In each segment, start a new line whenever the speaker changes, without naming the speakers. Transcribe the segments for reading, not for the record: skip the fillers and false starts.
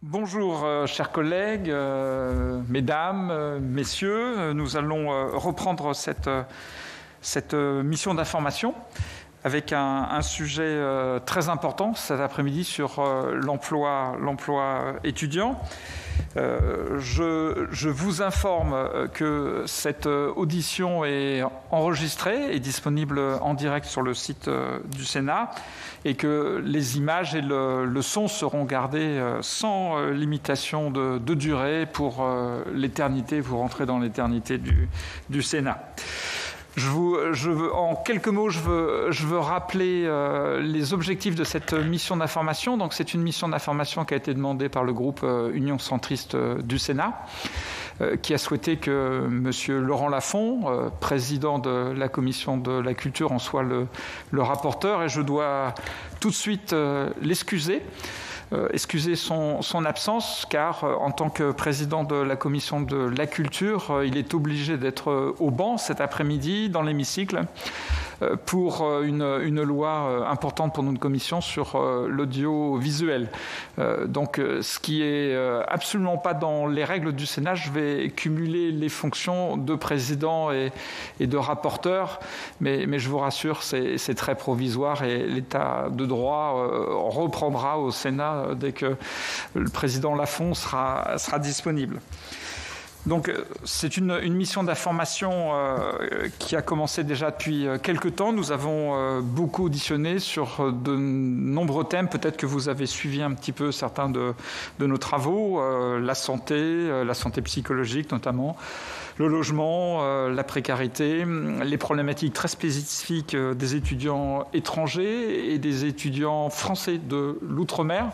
Bonjour chers collègues, mesdames, messieurs, nous allons reprendre cette mission d'information avec un sujet très important cet après-midi sur l'emploi étudiant. Je vous informe que cette audition est enregistrée et disponible en direct sur le site du Sénat et que les images et le son seront gardés sans limitation de durée pour l'éternité. Vous rentrez dans l'éternité du Sénat. En quelques mots, je veux rappeler les objectifs de cette mission d'information. Donc, c'est une mission d'information qui a été demandée par le groupe Union centriste du Sénat, qui a souhaité que M. Laurent Lafont, président de la commission de la culture, en soit le rapporteur. Et je dois tout de suite l'excuser. Excuser son absence, car en tant que président de la commission de la culture, il est obligé d'être au banc cet après-midi dans l'hémicycle pour une loi importante pour notre commission sur l'audiovisuel. Donc, ce qui est absolument pas dans les règles du Sénat, je vais cumuler les fonctions de président et de rapporteur, mais je vous rassure, c'est très provisoire et l'état de droit reprendra au Sénat dès que le président Lafont sera disponible. Donc, c'est une mission d'information qui a commencé déjà depuis quelques temps. Nous avons beaucoup auditionné sur de nombreux thèmes. Peut-être que vous avez suivi un petit peu certains de nos travaux, la santé psychologique notamment, le logement, la précarité, les problématiques très spécifiques des étudiants étrangers et des étudiants français de l'outre-mer,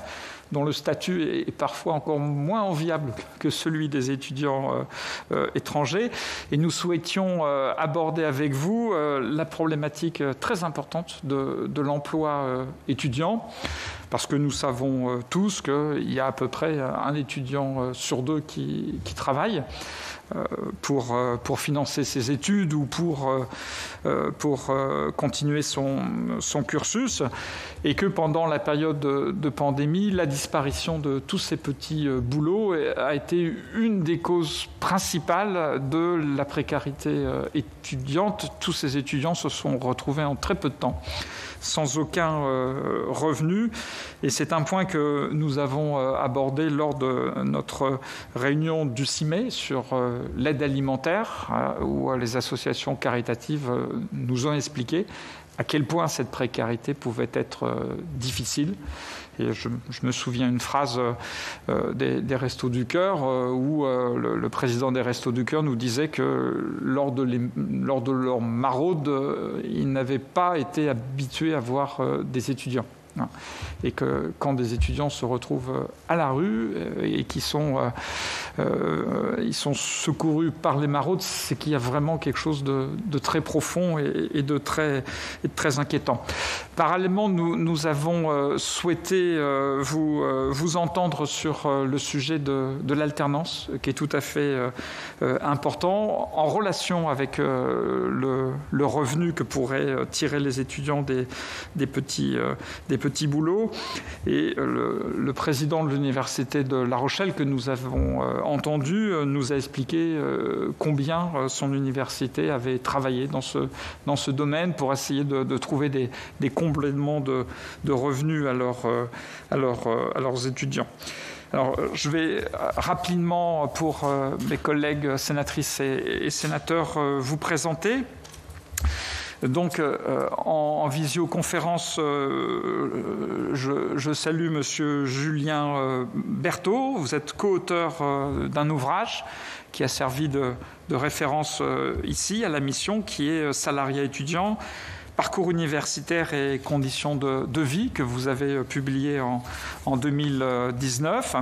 dont le statut est parfois encore moins enviable que celui des étudiants étrangers. Et nous souhaitions aborder avec vous la problématique très importante de l'emploi étudiant, parce que nous savons tous qu'il y a à peu près un étudiant sur deux qui travaille pour financer ses études ou pour continuer son cursus, et que pendant la période de pandémie, la disparition de tous ces petits boulots a été une des causes principales de la précarité étudiante. Tous ces étudiants se sont retrouvés en très peu de temps sans aucun revenu. Et c'est un point que nous avons abordé lors de notre réunion du 6 mai sur l'aide alimentaire, où les associations caritatives nous ont expliqué à quel point cette précarité pouvait être difficile. Et je me souviens une phrase des Restos du Cœur où le président des Restos du Cœur nous disait que lors de leur maraude, ils n'avaient pas été habitués à voir des étudiants. Et que quand des étudiants se retrouvent à la rue et qu'ils sont secourus par les maraudes, c'est qu'il y a vraiment quelque chose de très profond et de très inquiétant. Parallèlement, nous avons souhaité vous entendre sur le sujet de l'alternance, qui est tout à fait important, en relation avec le revenu que pourraient tirer les étudiants des petits boulots. Et le président de l'université de La Rochelle, que nous avons entendu, nous a expliqué combien son université avait travaillé dans ce domaine pour essayer de trouver des compléments de revenus à leurs étudiants. Alors, je vais rapidement, pour mes collègues sénatrices et sénateurs, vous présenter. Donc, en visioconférence, je salue Monsieur Julien Berthaud. Vous êtes co-auteur d'un ouvrage qui a servi de référence ici à la mission, qui est Salariat étudiant, parcours universitaire et conditions de vie, que vous avez publié en 2019.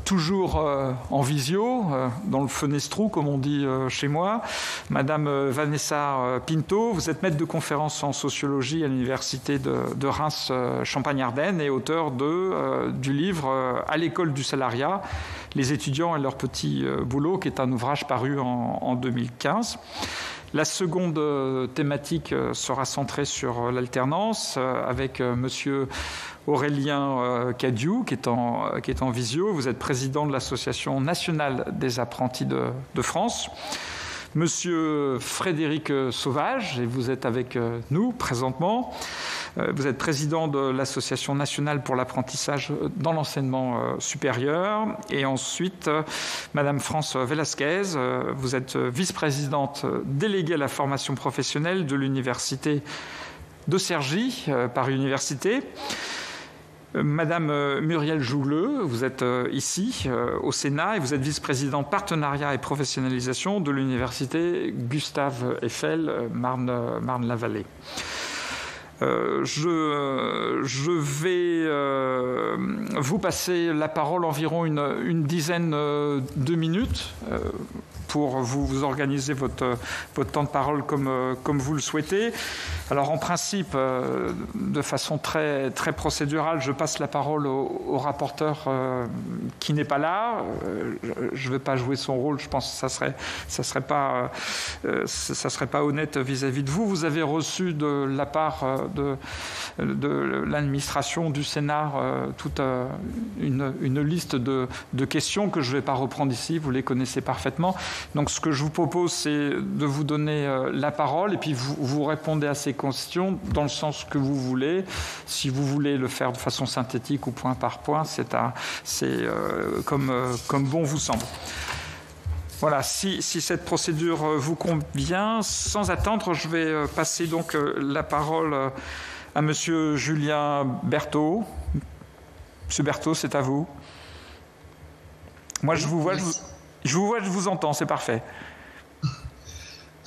Toujours en visio, dans le fenestrou, comme on dit chez moi. Madame Vanessa Pinto, vous êtes maître de conférence en sociologie à l'université de Reims Champagne-Ardenne et auteur du livre À l'école du salariat, les étudiants et leurs petits boulots, qui est un ouvrage paru en 2015. La seconde thématique sera centrée sur l'alternance avec monsieur Aurélien Cadiou, qui est en visio. Vous êtes président de l'Association nationale des apprentis de France. Monsieur Frédéric Sauvage, et vous êtes avec nous présentement. Vous êtes président de l'Association nationale pour l'apprentissage dans l'enseignement supérieur. Et ensuite, Madame France Velasquez, vous êtes vice-présidente déléguée à la formation professionnelle de l'Université de Cergy, Paris Université. Madame Muriel Jougleux, vous êtes ici au Sénat et vous êtes vice-présidente partenariat et professionnalisation de l'Université Gustave Eiffel, Marne-la-Vallée. Je vais vous passer la parole environ une dizaine de minutes pour vous organiser votre temps de parole comme vous le souhaitez. Alors en principe, de façon très procédurale, je passe la parole au rapporteur qui n'est pas là. Je ne vais pas jouer son rôle, je pense que ça serait pas honnête vis-à-vis de vous. Vous avez reçu de la part de l'administration du Sénat toute une liste de questions que je ne vais pas reprendre ici, vous les connaissez parfaitement. Donc ce que je vous propose, c'est de vous donner la parole et puis vous répondez à ces questions dans le sens que vous voulez. Si vous voulez le faire de façon synthétique ou point par point, c'est comme bon vous semble. Voilà, si cette procédure vous convient, sans attendre, je vais passer donc la parole à Monsieur Julien Berthaud. Monsieur Berthaud, c'est à vous. Moi, je vous vois, je vous entends, c'est parfait.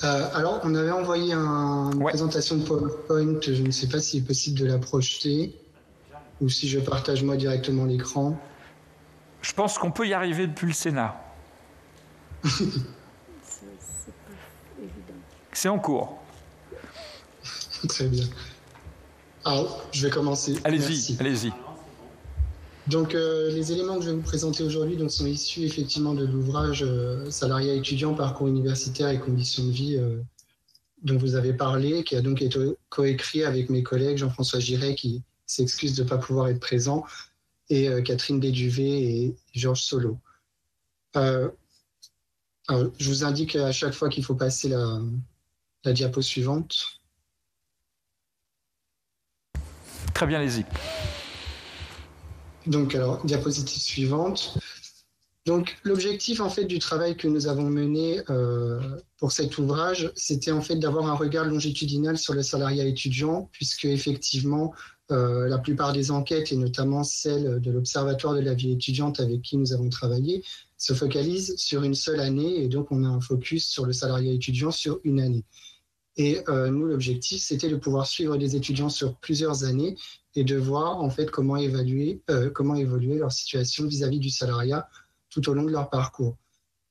Alors, on avait envoyé une présentation de PowerPoint. Je ne sais pas s'il est possible de la projeter ou si je partage moi directement l'écran.
Je pense qu'on peut y arriver depuis le Sénat. C'est en cours.
Très bien. Alors, je vais commencer.
Allez-y.
Donc, les éléments que je vais vous présenter aujourd'hui sont issus effectivement de l'ouvrage Salariat étudiant, parcours universitaire et conditions de vie dont vous avez parlé, qui a donc été coécrit avec mes collègues Jean-François Giret, qui s'excuse de ne pas pouvoir être présent, et Catherine Béduvé et Georges Solo. Alors, je vous indique à chaque fois qu'il faut passer la diapo suivante.
Très bien, allez-y.
Donc, alors, diapositive suivante. Donc, l'objectif, en fait, du travail que nous avons mené pour cet ouvrage, c'était, en fait, d'avoir un regard longitudinal sur le salariat étudiant, puisque, effectivement, la plupart des enquêtes, et notamment celle de l'Observatoire de la vie étudiante avec qui nous avons travaillé, se focalisent sur une seule année, et donc on a un focus sur le salariat étudiant sur une année. Et nous, l'objectif, c'était de pouvoir suivre des étudiants sur plusieurs années et de voir en fait comment évoluer leur situation vis-à-vis du salariat tout au long de leur parcours.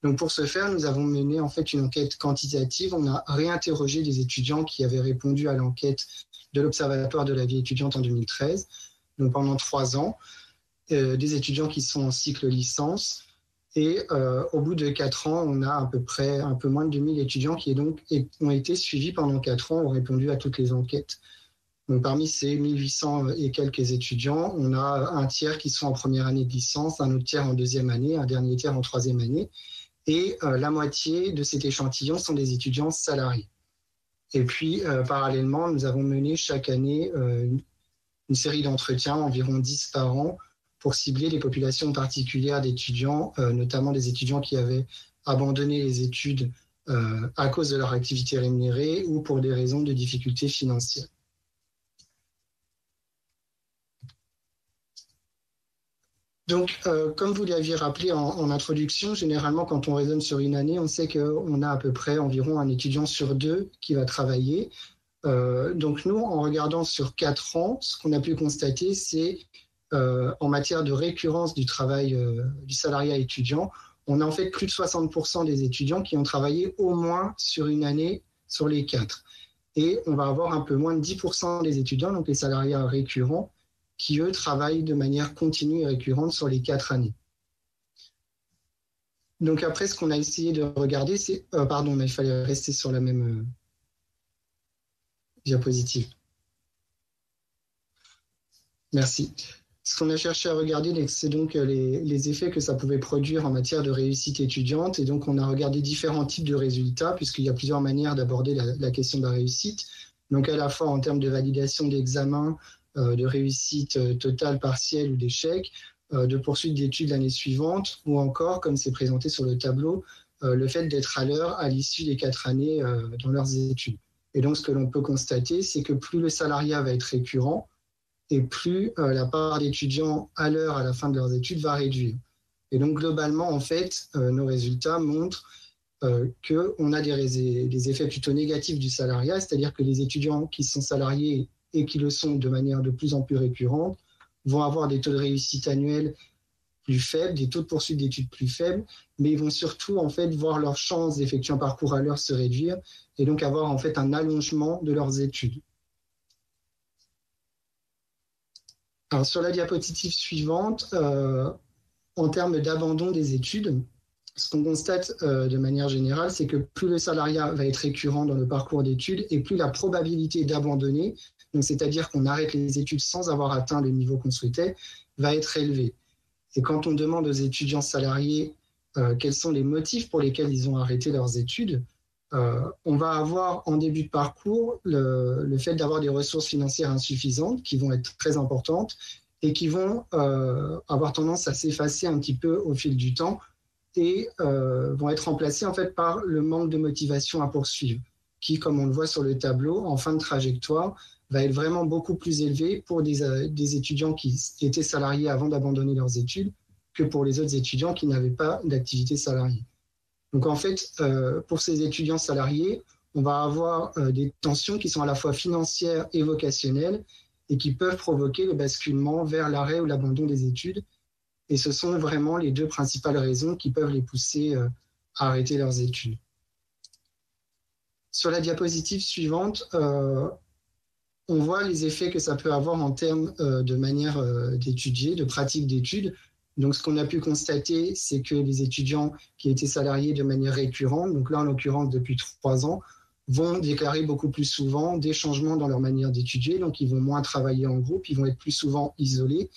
Donc pour ce faire, nous avons mené en fait une enquête quantitative. On a réinterrogé des étudiants qui avaient répondu à l'enquête de l'Observatoire de la vie étudiante en 2013, donc pendant 3 ans, des étudiants qui sont en cycle licence. Et au bout de 4 ans, on a à peu près un peu moins de 2000 étudiants qui ont été suivis pendant 4 ans, ont répondu à toutes les enquêtes. Donc, parmi ces 1800 et quelques étudiants, on a un tiers qui sont en première année de licence, un autre tiers en deuxième année, un dernier tiers en troisième année. Et la moitié de cet échantillon sont des étudiants salariés. Et puis, parallèlement, nous avons mené chaque année une série d'entretiens, environ 10 par an, pour cibler les populations particulières d'étudiants, notamment des étudiants qui avaient abandonné les études à cause de leur activité rémunérée ou pour des raisons de difficultés financières. Donc, comme vous l'aviez rappelé en introduction, généralement, quand on raisonne sur une année, on sait qu'on a à peu près environ un étudiant sur 2 qui va travailler. Donc, nous, en regardant sur 4 ans, ce qu'on a pu constater, c'est en matière de récurrence du travail du salariat étudiant, on a en fait plus de 60% des étudiants qui ont travaillé au moins sur une année sur les 4. Et on va avoir un peu moins de 10% des étudiants, donc les salariats récurrents, qui, eux, travaillent de manière continue et récurrente sur les 4 années. Donc après, ce qu'on a essayé de regarder, c'est... pardon, mais il fallait rester sur la même diapositive. Merci. Ce qu'on a cherché à regarder, c'est donc les effets que ça pouvait produire en matière de réussite étudiante. Et donc, on a regardé différents types de résultats, puisqu'il y a plusieurs manières d'aborder la question de la réussite. Donc, à la fois en termes de validation d'examen, de réussite totale, partielle ou d'échec, de poursuite d'études l'année suivante, ou encore, comme c'est présenté sur le tableau, le fait d'être à l'heure à l'issue des 4 années dans leurs études. Et donc, ce que l'on peut constater, c'est que plus le salariat va être récurrent, et plus la part d'étudiants à l'heure à la fin de leurs études va réduire. Et donc, globalement, en fait, nos résultats montrent qu'on a des effets plutôt négatifs du salariat, c'est-à-dire que les étudiants qui sont salariés et qui le sont de manière de plus en plus récurrente vont avoir des taux de réussite annuels plus faibles, des taux de poursuite d'études plus faibles, mais ils vont surtout en fait voir leurs chances d'effectuer un parcours à l'heure se réduire et donc avoir en fait un allongement de leurs études. Alors, sur la diapositive suivante, en termes d'abandon des études, ce qu'on constate de manière générale, c'est que plus le salariat va être récurrent dans le parcours d'études et plus la probabilité d'abandonner, c'est-à-dire qu'on arrête les études sans avoir atteint le niveau qu'on souhaitait, va être élevée. Et quand on demande aux étudiants salariés quels sont les motifs pour lesquels ils ont arrêté leurs études, on va avoir en début de parcours le fait d'avoir des ressources financières insuffisantes qui vont être très importantes et qui vont avoir tendance à s'effacer un petit peu au fil du temps et vont être remplacées en fait par le manque de motivation à poursuivre qui, comme on le voit sur le tableau, en fin de trajectoire, va être vraiment beaucoup plus élevé pour des étudiants qui étaient salariés avant d'abandonner leurs études que pour les autres étudiants qui n'avaient pas d'activité salariée. Donc en fait, pour ces étudiants salariés, on va avoir des tensions qui sont à la fois financières et vocationnelles et qui peuvent provoquer le basculement vers l'arrêt ou l'abandon des études. Et ce sont vraiment les deux principales raisons qui peuvent les pousser à arrêter leurs études. Sur la diapositive suivante, on voit les effets que ça peut avoir en termes de manière d'étudier, de pratique d'études. Donc, ce qu'on a pu constater, c'est que les étudiants qui étaient salariés de manière récurrente, donc là, en l'occurrence, depuis 3 ans, vont déclarer beaucoup plus souvent des changements dans leur manière d'étudier. Donc, ils vont moins travailler en groupe, ils vont être plus souvent isolés,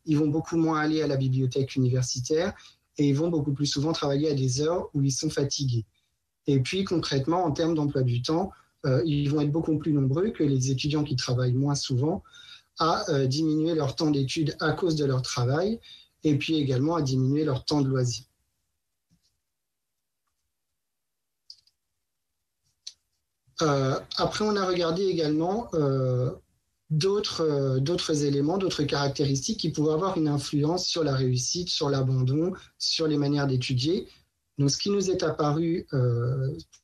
ils vont beaucoup moins aller à la bibliothèque universitaire et ils vont beaucoup plus souvent travailler à des heures où ils sont fatigués. Et puis, concrètement, en termes d'emploi du temps, ils vont être beaucoup plus nombreux que les étudiants qui travaillent moins souvent à diminuer leur temps d'études à cause de leur travail et puis également à diminuer leur temps de loisir. Après, on a regardé également d'autres éléments, d'autres caractéristiques qui pouvaient avoir une influence sur la réussite, sur l'abandon, sur les manières d'étudier. Donc, ce qui nous est apparu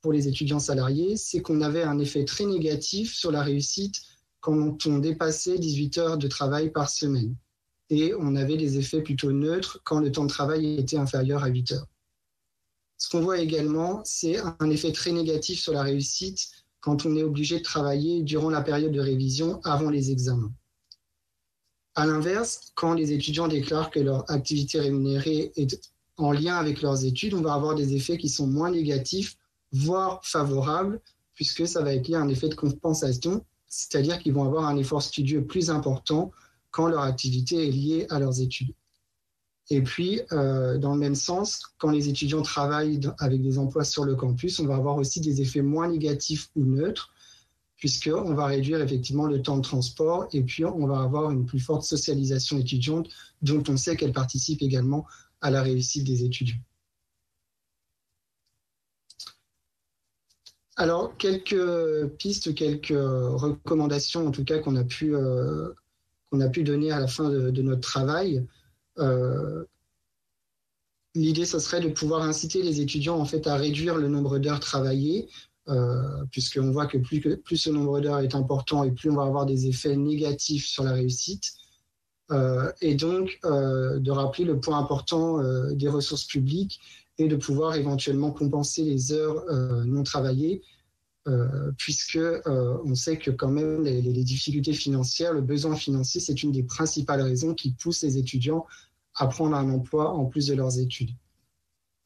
pour les étudiants salariés, c'est qu'on avait un effet très négatif sur la réussite quand on dépassait 18 heures de travail par semaine. Et on avait des effets plutôt neutres quand le temps de travail était inférieur à 8 heures. Ce qu'on voit également, c'est un effet très négatif sur la réussite quand on est obligé de travailler durant la période de révision avant les examens. À l'inverse, quand les étudiants déclarent que leur activité rémunérée est en lien avec leurs études, on va avoir des effets qui sont moins négatifs, voire favorables, puisque ça va être lié à un effet de compensation, c'est-à-dire qu'ils vont avoir un effort studieux plus important quand leur activité est liée à leurs études. Et puis, dans le même sens, quand les étudiants travaillent avec des emplois sur le campus, on va avoir aussi des effets moins négatifs ou neutres, puisqu'on va réduire effectivement le temps de transport et puis on va avoir une plus forte socialisation étudiante, dont on sait qu'elle participe également à la réussite des étudiants. Alors, quelques pistes, quelques recommandations en tout cas qu'on a pu donner à la fin de notre travail. L'idée, ce serait de pouvoir inciter les étudiants en fait à réduire le nombre d'heures travaillées, puisqu'on voit que plus ce nombre d'heures est important et plus on va avoir des effets négatifs sur la réussite. Et donc, de rappeler le point important des ressources publiques et de pouvoir éventuellement compenser les heures non travaillées, puisque on sait que quand même les difficultés financières, le besoin financier, c'est une des principales raisons qui poussent les étudiants à prendre un emploi en plus de leurs études.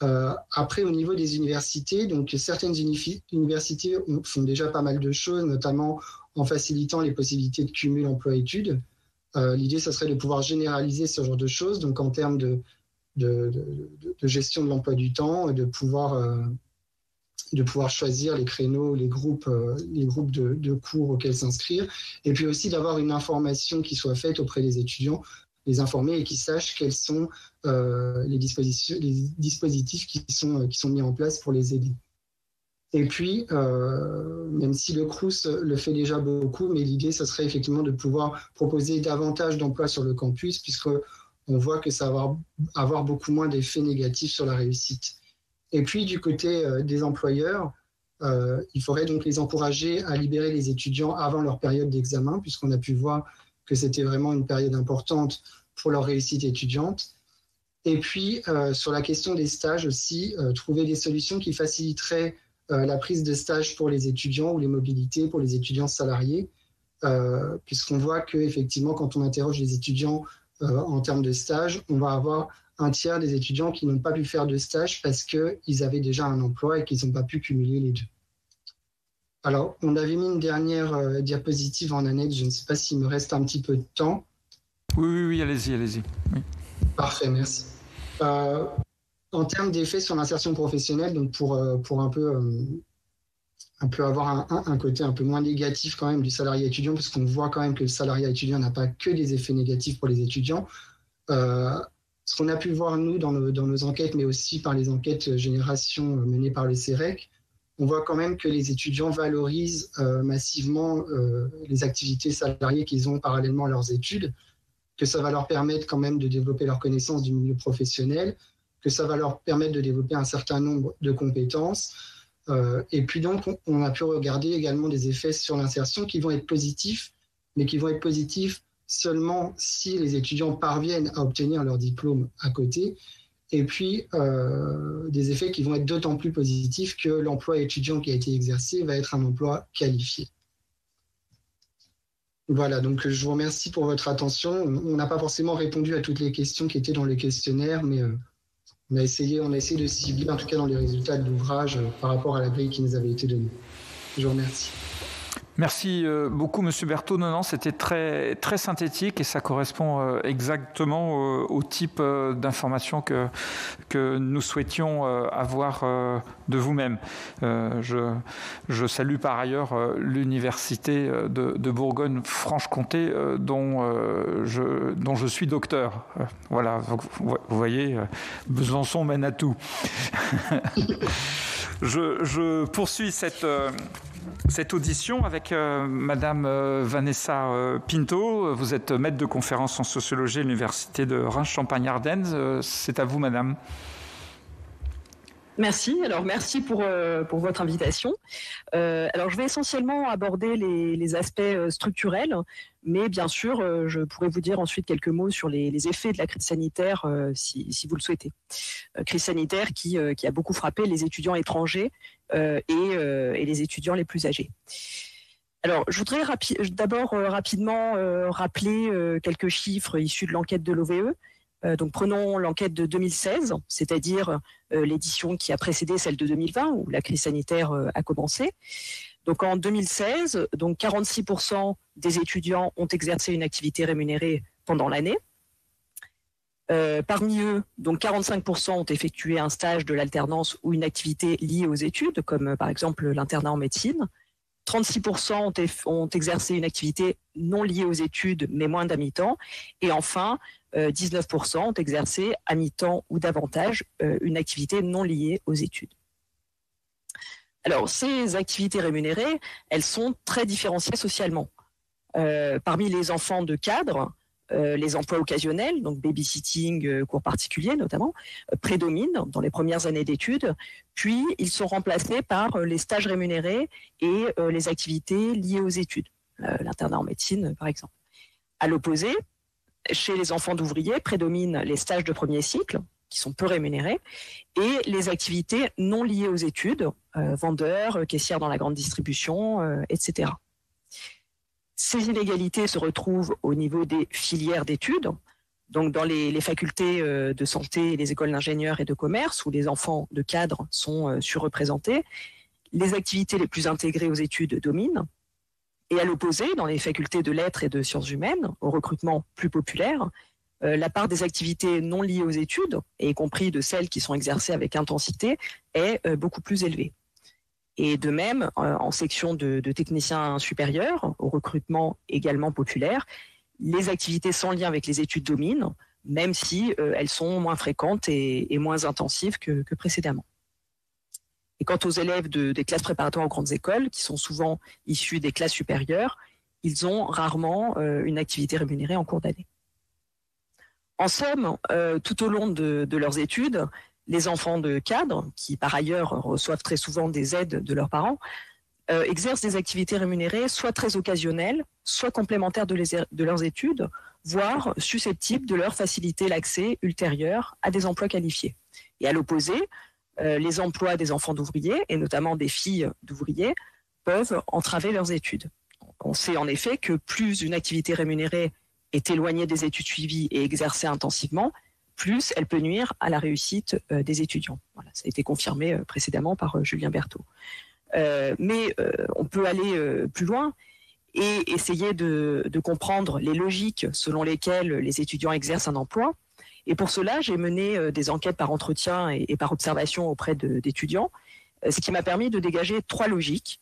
Après, au niveau des universités, donc certaines universités font déjà pas mal de choses, notamment en facilitant les possibilités de cumul emploi-études. L'idée, ce serait de pouvoir généraliser ce genre de choses, donc en termes de gestion de l'emploi du temps, et de pouvoir choisir les créneaux, les groupes de cours auxquels s'inscrire, et puis aussi d'avoir une information qui soit faite auprès des étudiants, les informer et qu'ils sachent quels sont les dispositifs qui sont mis en place pour les aider. Et puis, même si le Crous le fait déjà beaucoup, mais l'idée, ce serait effectivement de pouvoir proposer davantage d'emplois sur le campus, puisqu'on voit que ça va avoir beaucoup moins d'effets négatifs sur la réussite. Et puis, du côté des employeurs, il faudrait donc les encourager à libérer les étudiants avant leur période d'examen, puisqu'on a pu voir que c'était vraiment une période importante pour leur réussite étudiante. Et puis, sur la question des stages aussi, trouver des solutions qui faciliteraient la prise de stage pour les étudiants ou les mobilités pour les étudiants salariés, puisqu'on voit qu'effectivement, quand on interroge les étudiants en termes de stage, on va avoir un tiers des étudiants qui n'ont pas pu faire de stage parce qu'ils avaient déjà un emploi et qu'ils n'ont pas pu cumuler les deux. Alors, on avait mis une dernière diapositive en annexe, je ne sais pas s'il me reste un petit peu de temps.
Oui, allez-y. Oui.
Parfait, merci. En termes d'effets sur l'insertion professionnelle, donc pour un peu avoir un côté un peu moins négatif quand même du salariat étudiant, parce qu'on voit quand même que le salariat étudiant n'a pas que des effets négatifs pour les étudiants. Ce qu'on a pu voir, nous, dans nos enquêtes, mais aussi par les enquêtes génération menées par le CEREC, on voit quand même que les étudiants valorisent massivement les activités salariées qu'ils ont parallèlement à leurs études, que ça va leur permettre quand même de développer leur connaissance du milieu professionnel, que ça va leur permettre de développer un certain nombre de compétences. Et puis donc, on a pu regarder également des effets sur l'insertion qui vont être positifs, mais qui vont être positifs seulement si les étudiants parviennent à obtenir leur diplôme à côté. Et puis, des effets qui vont être d'autant plus positifs que l'emploi étudiant qui a été exercé va être un emploi qualifié. Voilà, donc je vous remercie pour votre attention. On n'a pas forcément répondu à toutes les questions qui étaient dans le questionnaire, mais on a essayé de cibler, en tout cas dans les résultats de l'ouvrage, par rapport à la grille qui nous avait été donnée. Je vous remercie.
Merci beaucoup, Monsieur Berthaud. Non, c'était très, très synthétique et ça correspond exactement au type d'informations que nous souhaitions avoir de vous-même. Je salue par ailleurs l'Université de Bourgogne-Franche-Comté dont je suis docteur. Voilà, donc, vous voyez, Besançon mène à tout. Je poursuis cette audition avec Madame Vanessa Pinto. Vous êtes maître de conférence en sociologie à l'Université de Reims-Champagne-Ardenne. C'est à vous, Madame.
Merci. Alors, merci pour votre invitation. Alors, je vais essentiellement aborder les aspects structurels, mais bien sûr, je pourrais vous dire ensuite quelques mots sur les effets de la crise sanitaire, si vous le souhaitez. Crise sanitaire qui a beaucoup frappé les étudiants étrangers et les étudiants les plus âgés. Alors, je voudrais d'abord rapidement rappeler quelques chiffres issus de l'enquête de l'OVE. Donc prenons l'enquête de 2016, c'est-à-dire l'édition qui a précédé celle de 2020 où la crise sanitaire a commencé. Donc en 2016, donc 46% des étudiants ont exercé une activité rémunérée pendant l'année. Parmi eux, donc 45% ont effectué un stage de l'alternance ou une activité liée aux études, comme par exemple l'internat en médecine. 36% ont exercé une activité non liée aux études, mais moins d'à mi-temps. Et enfin, 19% ont exercé à mi-temps ou davantage une activité non liée aux études. Alors, ces activités rémunérées, elles sont très différenciées socialement. Parmi les enfants de cadres, les emplois occasionnels, donc babysitting, cours particuliers notamment, prédominent dans les premières années d'études, puis ils sont remplacés par les stages rémunérés et les activités liées aux études, l'internat en médecine par exemple. À l'opposé, chez les enfants d'ouvriers prédominent les stages de premier cycle, qui sont peu rémunérés, et les activités non liées aux études, vendeurs, caissières dans la grande distribution, etc. Ces inégalités se retrouvent au niveau des filières d'études, donc dans les facultés de santé et les écoles d'ingénieurs et de commerce, où les enfants de cadres sont surreprésentés. Les activités les plus intégrées aux études dominent. Et à l'opposé, dans les facultés de lettres et de sciences humaines, au recrutement plus populaire, la part des activités non liées aux études, y compris de celles qui sont exercées avec intensité, est beaucoup plus élevée. Et de même, en section de techniciens supérieurs, au recrutement également populaire, les activités sans lien avec les études dominent, même si elles sont moins fréquentes et moins intensives que précédemment. Et quant aux élèves des classes préparatoires aux grandes écoles, qui sont souvent issus des classes supérieures, ils ont rarement une activité rémunérée en cours d'année. En somme, tout au long de leurs études, les enfants de cadres, qui par ailleurs reçoivent très souvent des aides de leurs parents, exercent des activités rémunérées soit très occasionnelles, soit complémentaires de leurs études, voire susceptibles de leur faciliter l'accès ultérieur à des emplois qualifiés. Et à l'opposé, les emplois des enfants d'ouvriers, et notamment des filles d'ouvriers, peuvent entraver leurs études. On sait en effet que plus une activité rémunérée est éloignée des études suivies et exercée intensivement, plus elle peut nuire à la réussite des étudiants. Voilà, ça a été confirmé précédemment par Julien Berthaud. Mais on peut aller plus loin et essayer de comprendre les logiques selon lesquelles les étudiants exercent un emploi. Et pour cela, j'ai mené des enquêtes par entretien et par observation auprès d'étudiants, ce qui m'a permis de dégager 3 logiques.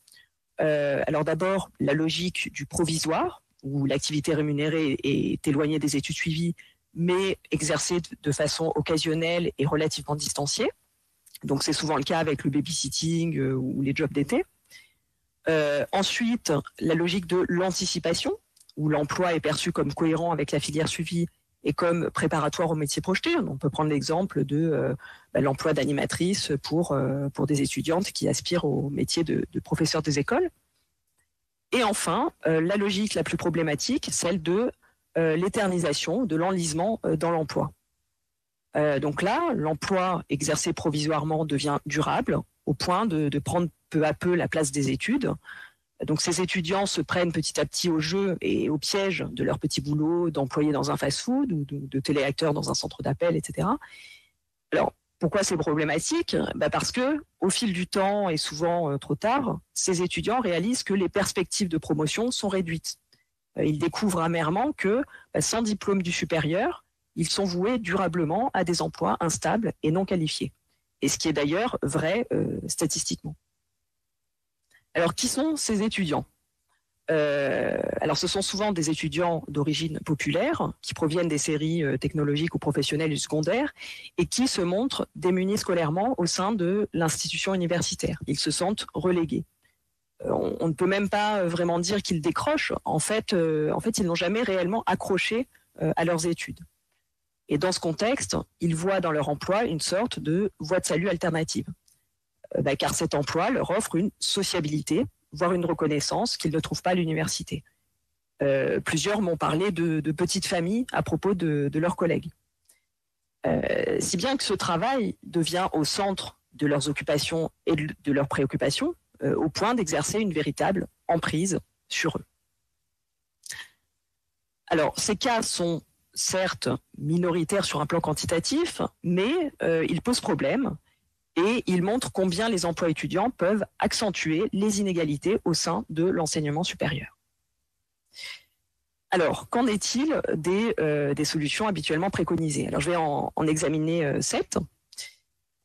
Alors d'abord, la logique du provisoire, où l'activité rémunérée est éloignée des études suivies, mais exercée de façon occasionnelle et relativement distanciée. Donc c'est souvent le cas avec le babysitting ou les jobs d'été. Ensuite, la logique de l'anticipation, où l'emploi est perçu comme cohérent avec la filière suivie et comme préparatoire au métier projeté. On peut prendre l'exemple de l'emploi d'animatrice pour des étudiantes qui aspirent au métier de professeur des écoles. Et enfin, la logique la plus problématique, celle de l'éternisation, de l'enlisement dans l'emploi. Donc là, l'emploi exercé provisoirement devient durable au point de prendre peu à peu la place des études. Donc ces étudiants se prennent petit à petit au jeu et au piège de leur petit boulot d'employé dans un fast-food ou de téléacteur dans un centre d'appel, etc. Alors, pourquoi c'est problématique ? Parce que, au fil du temps et souvent trop tard, ces étudiants réalisent que les perspectives de promotion sont réduites. Ils découvrent amèrement que, sans diplôme du supérieur, ils sont voués durablement à des emplois instables et non qualifiés. Et ce qui est d'ailleurs vrai statistiquement. Alors, qui sont ces étudiants ? Alors, ce sont souvent des étudiants d'origine populaire qui proviennent des séries technologiques ou professionnelles du secondaire et qui se montrent démunis scolairement au sein de l'institution universitaire. Ils se sentent relégués. On ne peut même pas vraiment dire qu'ils décrochent. En fait, ils n'ont jamais réellement accroché à leurs études. Et dans ce contexte, ils voient dans leur emploi une sorte de voie de salut alternative. Car cet emploi leur offre une sociabilité, voire une reconnaissance qu'ils ne trouvent pas à l'université. Plusieurs m'ont parlé de petites familles à propos de leurs collègues. Si bien que ce travail devient au centre de leurs occupations et de leurs préoccupations, au point d'exercer une véritable emprise sur eux. Alors, ces cas sont certes minoritaires sur un plan quantitatif, mais ils posent problème. Et il montre combien les emplois étudiants peuvent accentuer les inégalités au sein de l'enseignement supérieur. Alors, qu'en est-il des solutions habituellement préconisées ? Alors, je vais en examiner 7.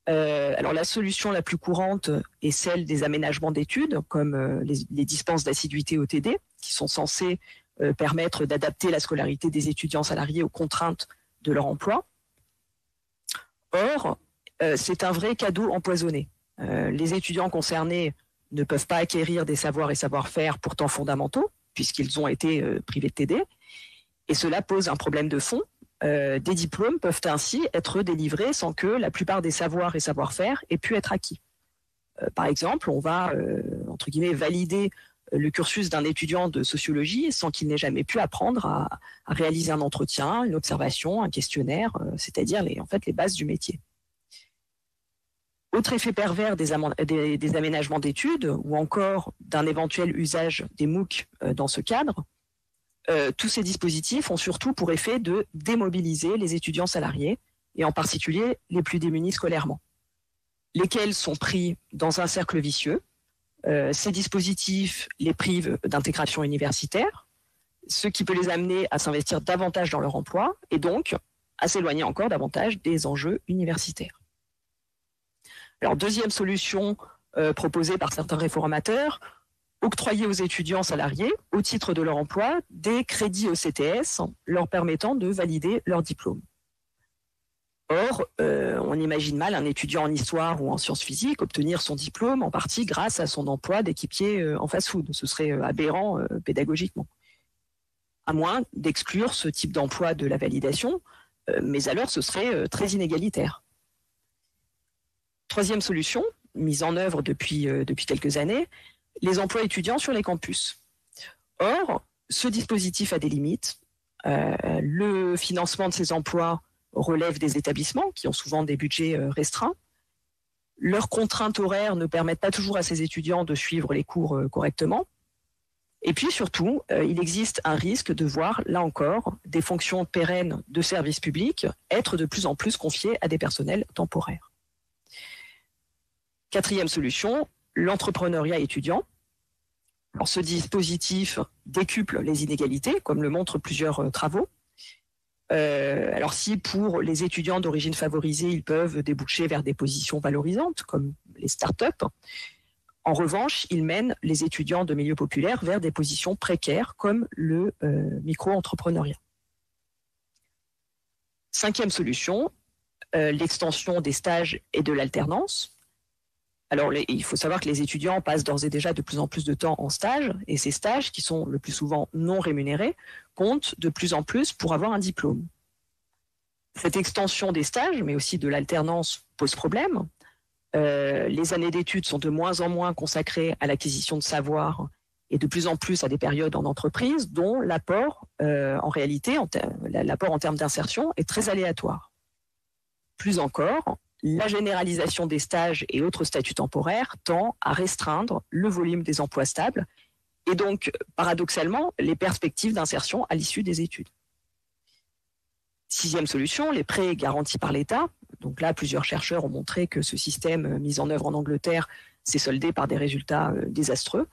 Alors, la solution la plus courante est celle des aménagements d'études, comme les dispenses d'assiduité au TD, qui sont censées permettre d'adapter la scolarité des étudiants salariés aux contraintes de leur emploi. Or, c'est un vrai cadeau empoisonné. Les étudiants concernés ne peuvent pas acquérir des savoirs et savoir-faire pourtant fondamentaux, puisqu'ils ont été privés de TD. Et cela pose un problème de fond. Des diplômes peuvent ainsi être délivrés sans que la plupart des savoirs et savoir-faire aient pu être acquis. Par exemple, on va, entre guillemets, valider le cursus d'un étudiant de sociologie sans qu'il n'ait jamais pu apprendre à réaliser un entretien, une observation, un questionnaire, c'est-à-dire les bases du métier. Autre effet pervers des aménagements d'études ou encore d'un éventuel usage des MOOC dans ce cadre, tous ces dispositifs ont surtout pour effet de démobiliser les étudiants salariés et en particulier les plus démunis scolairement, lesquels sont pris dans un cercle vicieux Ces dispositifs les privent d'intégration universitaire, ce qui peut les amener à s'investir davantage dans leur emploi et donc à s'éloigner encore davantage des enjeux universitaires. Alors, deuxième solution proposée par certains réformateurs, octroyer aux étudiants salariés, au titre de leur emploi, des crédits ECTS leur permettant de valider leur diplôme. Or, on imagine mal un étudiant en histoire ou en sciences physiques obtenir son diplôme en partie grâce à son emploi d'équipier en fast-food. Ce serait aberrant pédagogiquement. À moins d'exclure ce type d'emploi de la validation, mais alors ce serait très inégalitaire. Troisième solution, mise en œuvre depuis quelques années, les emplois étudiants sur les campus. Or, ce dispositif a des limites. Le financement de ces emplois relève des établissements qui ont souvent des budgets restreints. Leurs contraintes horaires ne permettent pas toujours à ces étudiants de suivre les cours correctement. Et puis surtout, il existe un risque de voir, là encore, des fonctions pérennes de service public être de plus en plus confiées à des personnels temporaires. Quatrième solution, l'entrepreneuriat étudiant. Alors, ce dispositif décuple les inégalités, comme le montrent plusieurs travaux. Alors si pour les étudiants d'origine favorisée, ils peuvent déboucher vers des positions valorisantes, comme les startups, en revanche, ils mènent les étudiants de milieux populaires vers des positions précaires, comme le micro-entrepreneuriat. Cinquième solution, l'extension des stages et de l'alternance. Alors, il faut savoir que les étudiants passent d'ores et déjà de plus en plus de temps en stage, et ces stages, qui sont le plus souvent non rémunérés, comptent de plus en plus pour avoir un diplôme. Cette extension des stages, mais aussi de l'alternance, pose problème. Les années d'études sont de moins en moins consacrées à l'acquisition de savoir et de plus en plus à des périodes en entreprise, dont l'apport, en réalité, l'apport en termes d'insertion est très aléatoire. Plus encore, la généralisation des stages et autres statuts temporaires tend à restreindre le volume des emplois stables et donc, paradoxalement, les perspectives d'insertion à l'issue des études. Sixième solution, les prêts garantis par l'État. Donc là, plusieurs chercheurs ont montré que ce système mis en œuvre en Angleterre s'est soldé par des résultats désastreux.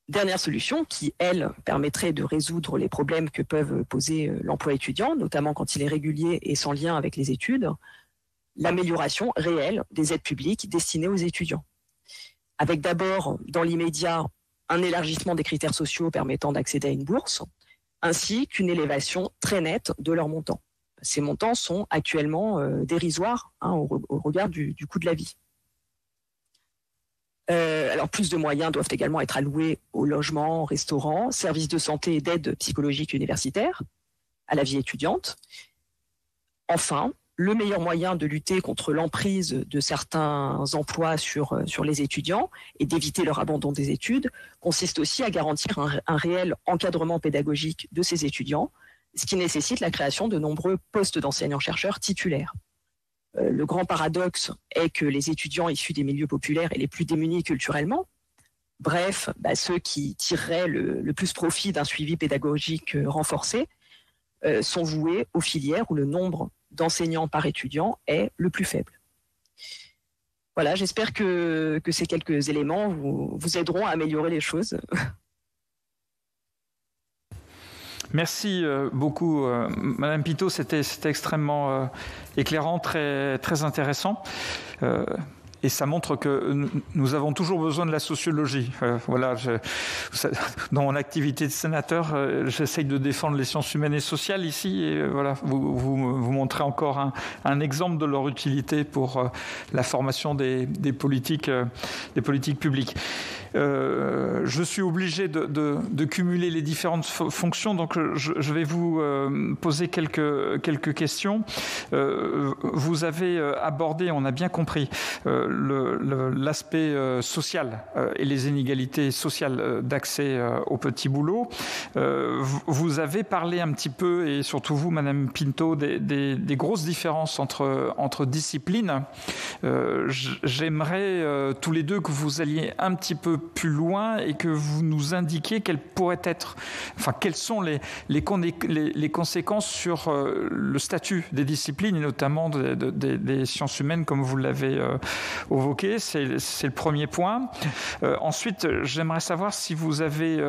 Dernière solution qui, elle, permettrait de résoudre les problèmes que peuvent poser l'emploi étudiant, notamment quand il est régulier et sans lien avec les études, l'amélioration réelle des aides publiques destinées aux étudiants. Avec d'abord, dans l'immédiat, un élargissement des critères sociaux permettant d'accéder à une bourse, ainsi qu'une élévation très nette de leurs montants. Ces montants sont actuellement dérisoires au regard du coût de la vie. Alors, plus de moyens doivent également être alloués aux logements, restaurants, services de santé et d'aide psychologique universitaire, à la vie étudiante. Enfin, le meilleur moyen de lutter contre l'emprise de certains emplois sur les étudiants et d'éviter leur abandon des études consiste aussi à garantir un réel encadrement pédagogique de ces étudiants, ce qui nécessite la création de nombreux postes d'enseignants-chercheurs titulaires. Le grand paradoxe est que les étudiants issus des milieux populaires et les plus démunis culturellement, bref, ceux qui tireraient le plus profit d'un suivi pédagogique renforcé, sont voués aux filières où le nombre d'enseignants par étudiant est le plus faible. Voilà, j'espère que ces quelques éléments vous aideront à améliorer les choses.
Merci beaucoup, Madame Pittot. C'était extrêmement éclairant, très, très intéressant. Et ça montre que nous avons toujours besoin de la sociologie. Voilà, dans mon activité de sénateur, j'essaye de défendre les sciences humaines et sociales ici. Et voilà, vous montrez encore un exemple de leur utilité pour la formation des politiques publiques. Je suis obligé de cumuler les différentes fonctions, donc je vais vous poser quelques questions. Vous avez abordé, on a bien compris, l'aspect social et les inégalités sociales d'accès au petit boulot. Vous avez parlé un petit peu, et surtout vous, Madame Pinto, des grosses différences entre disciplines. J'aimerais tous les deux que vous alliez un petit peu plus loin et que vous nous indiquiez quelles sont les conséquences sur le statut des disciplines et notamment des sciences humaines comme vous l'avez évoqué. C'est le premier point. Ensuite, j'aimerais savoir si vous avez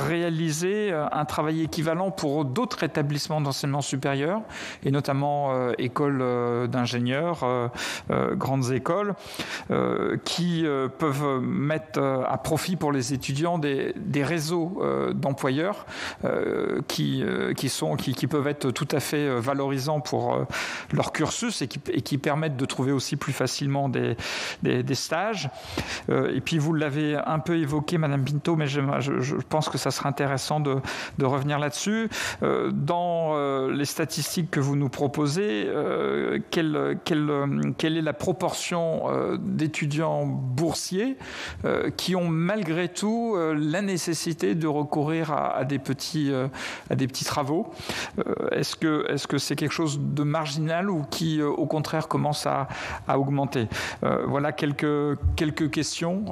réalisé un travail équivalent pour d'autres établissements d'enseignement supérieur, et notamment écoles d'ingénieurs, grandes écoles, qui peuvent mettre à profit pour les étudiants des réseaux d'employeurs qui peuvent être tout à fait valorisants pour leur cursus et qui permettent de trouver aussi plus facilement des stages. Et puis vous l'avez un peu évoqué, Madame Pinto, mais je pense que ça serait intéressant de revenir là-dessus. Dans les statistiques que vous nous proposez, quelle est la proportion d'étudiants boursiers qui ont malgré tout la nécessité de recourir à des petits travaux? Est-ce que c'est quelque chose de marginal ou qui, au contraire, commence à augmenter? Voilà quelques questions.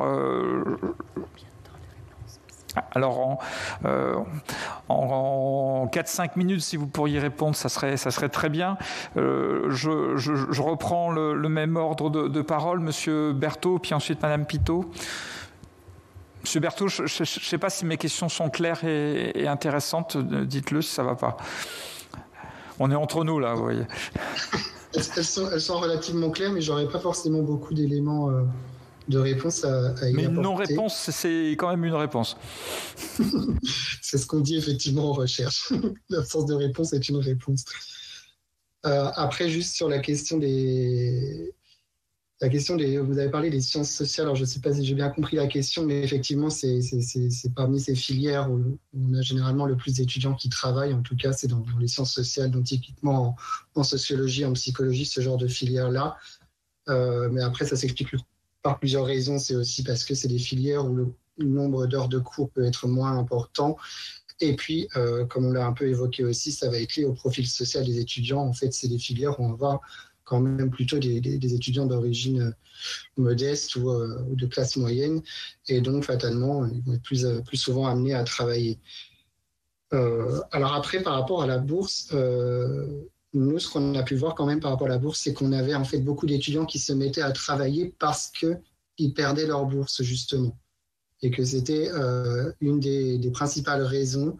Alors, en 4-5 minutes, si vous pourriez répondre, ça serait très bien. Je reprends le même ordre de parole. Monsieur Berthaud, puis ensuite Madame Pinto. Monsieur Berthaud, je ne sais pas si mes questions sont claires et intéressantes. Dites-le si ça ne va pas. On est entre nous, là, vous voyez.
Elles sont relativement claires, mais je n'aurais pas forcément beaucoup d'éléments de réponse à y apporter.
Mais une non-réponse, c'est quand même une réponse.
C'est ce qu'on dit effectivement en recherche. L'absence de réponse est une réponse. Après, juste sur la question des... Vous avez parlé des sciences sociales, alors je ne sais pas si j'ai bien compris la question, mais effectivement, c'est parmi ces filières où on a généralement le plus d'étudiants qui travaillent. En tout cas, c'est dans les sciences sociales, donc typiquement en sociologie, en psychologie, ce genre de filières-là. Mais après, ça s'explique par plusieurs raisons. C'est aussi parce que c'est des filières où le nombre d'heures de cours peut être moins important. Et puis, comme on l'a un peu évoqué aussi, ça va être lié au profil social des étudiants. En fait, c'est des filières où on va quand même plutôt des étudiants d'origine modeste ou de classe moyenne. Et donc, fatalement, ils vont être plus souvent amenés à travailler. Alors après, par rapport à la bourse, nous, ce qu'on a pu voir quand même par rapport à la bourse, c'est qu'on avait en fait beaucoup d'étudiants qui se mettaient à travailler parce qu'ils perdaient leur bourse, justement. Et que c'était une des principales raisons,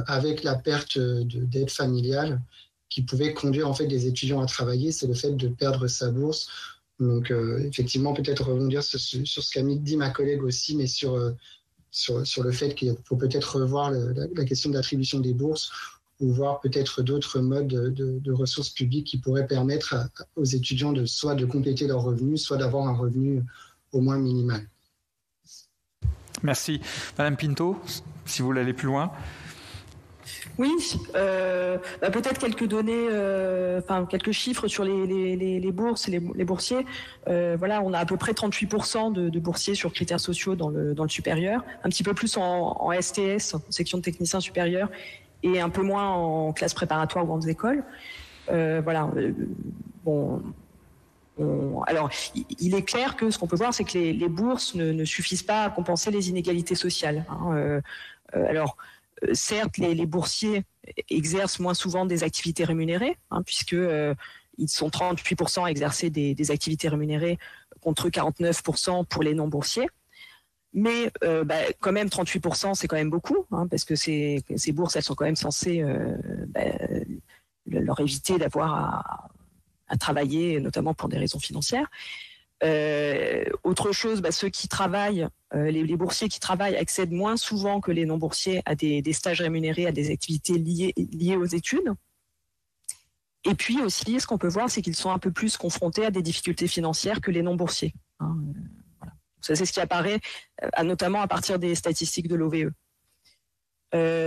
avec la perte d'aide familiale, qui pouvait conduire en fait des étudiants à travailler, c'est le fait de perdre sa bourse. Donc effectivement, peut-être rebondir sur ce qu'a dit ma collègue aussi, mais sur le fait qu'il faut peut-être revoir la question de l'attribution des bourses ou voir peut-être d'autres modes de ressources publiques qui pourraient permettre aux étudiants soit de compléter leurs revenus, soit d'avoir un revenu au moins minimal.
Merci. Madame Pinto, si vous voulez aller plus loin.
Oui, peut-être quelques données, quelques chiffres sur les bourses et les boursiers. Voilà, on a à peu près 38% de boursiers sur critères sociaux dans le supérieur, un petit peu plus en STS, section de technicien supérieur, et un peu moins en classe préparatoire ou grandes écoles. Alors, il est clair que ce qu'on peut voir, c'est que les bourses ne suffisent pas à compenser les inégalités sociales. Certes, les boursiers exercent moins souvent des activités rémunérées, puisque ils sont 38% à exercer des activités rémunérées contre 49% pour les non-boursiers. Mais quand même, 38%, c'est quand même beaucoup, parce que ces bourses, elles sont quand même censées leur éviter d'avoir à travailler, notamment pour des raisons financières. Autre chose, ceux qui travaillent, les boursiers qui travaillent accèdent moins souvent que les non-boursiers à des stages rémunérés, à des activités liées aux études. Et puis aussi, ce qu'on peut voir, c'est qu'ils sont un peu plus confrontés à des difficultés financières que les non-boursiers. Voilà. Ça, c'est ce qui apparaît notamment à partir des statistiques de l'OVE.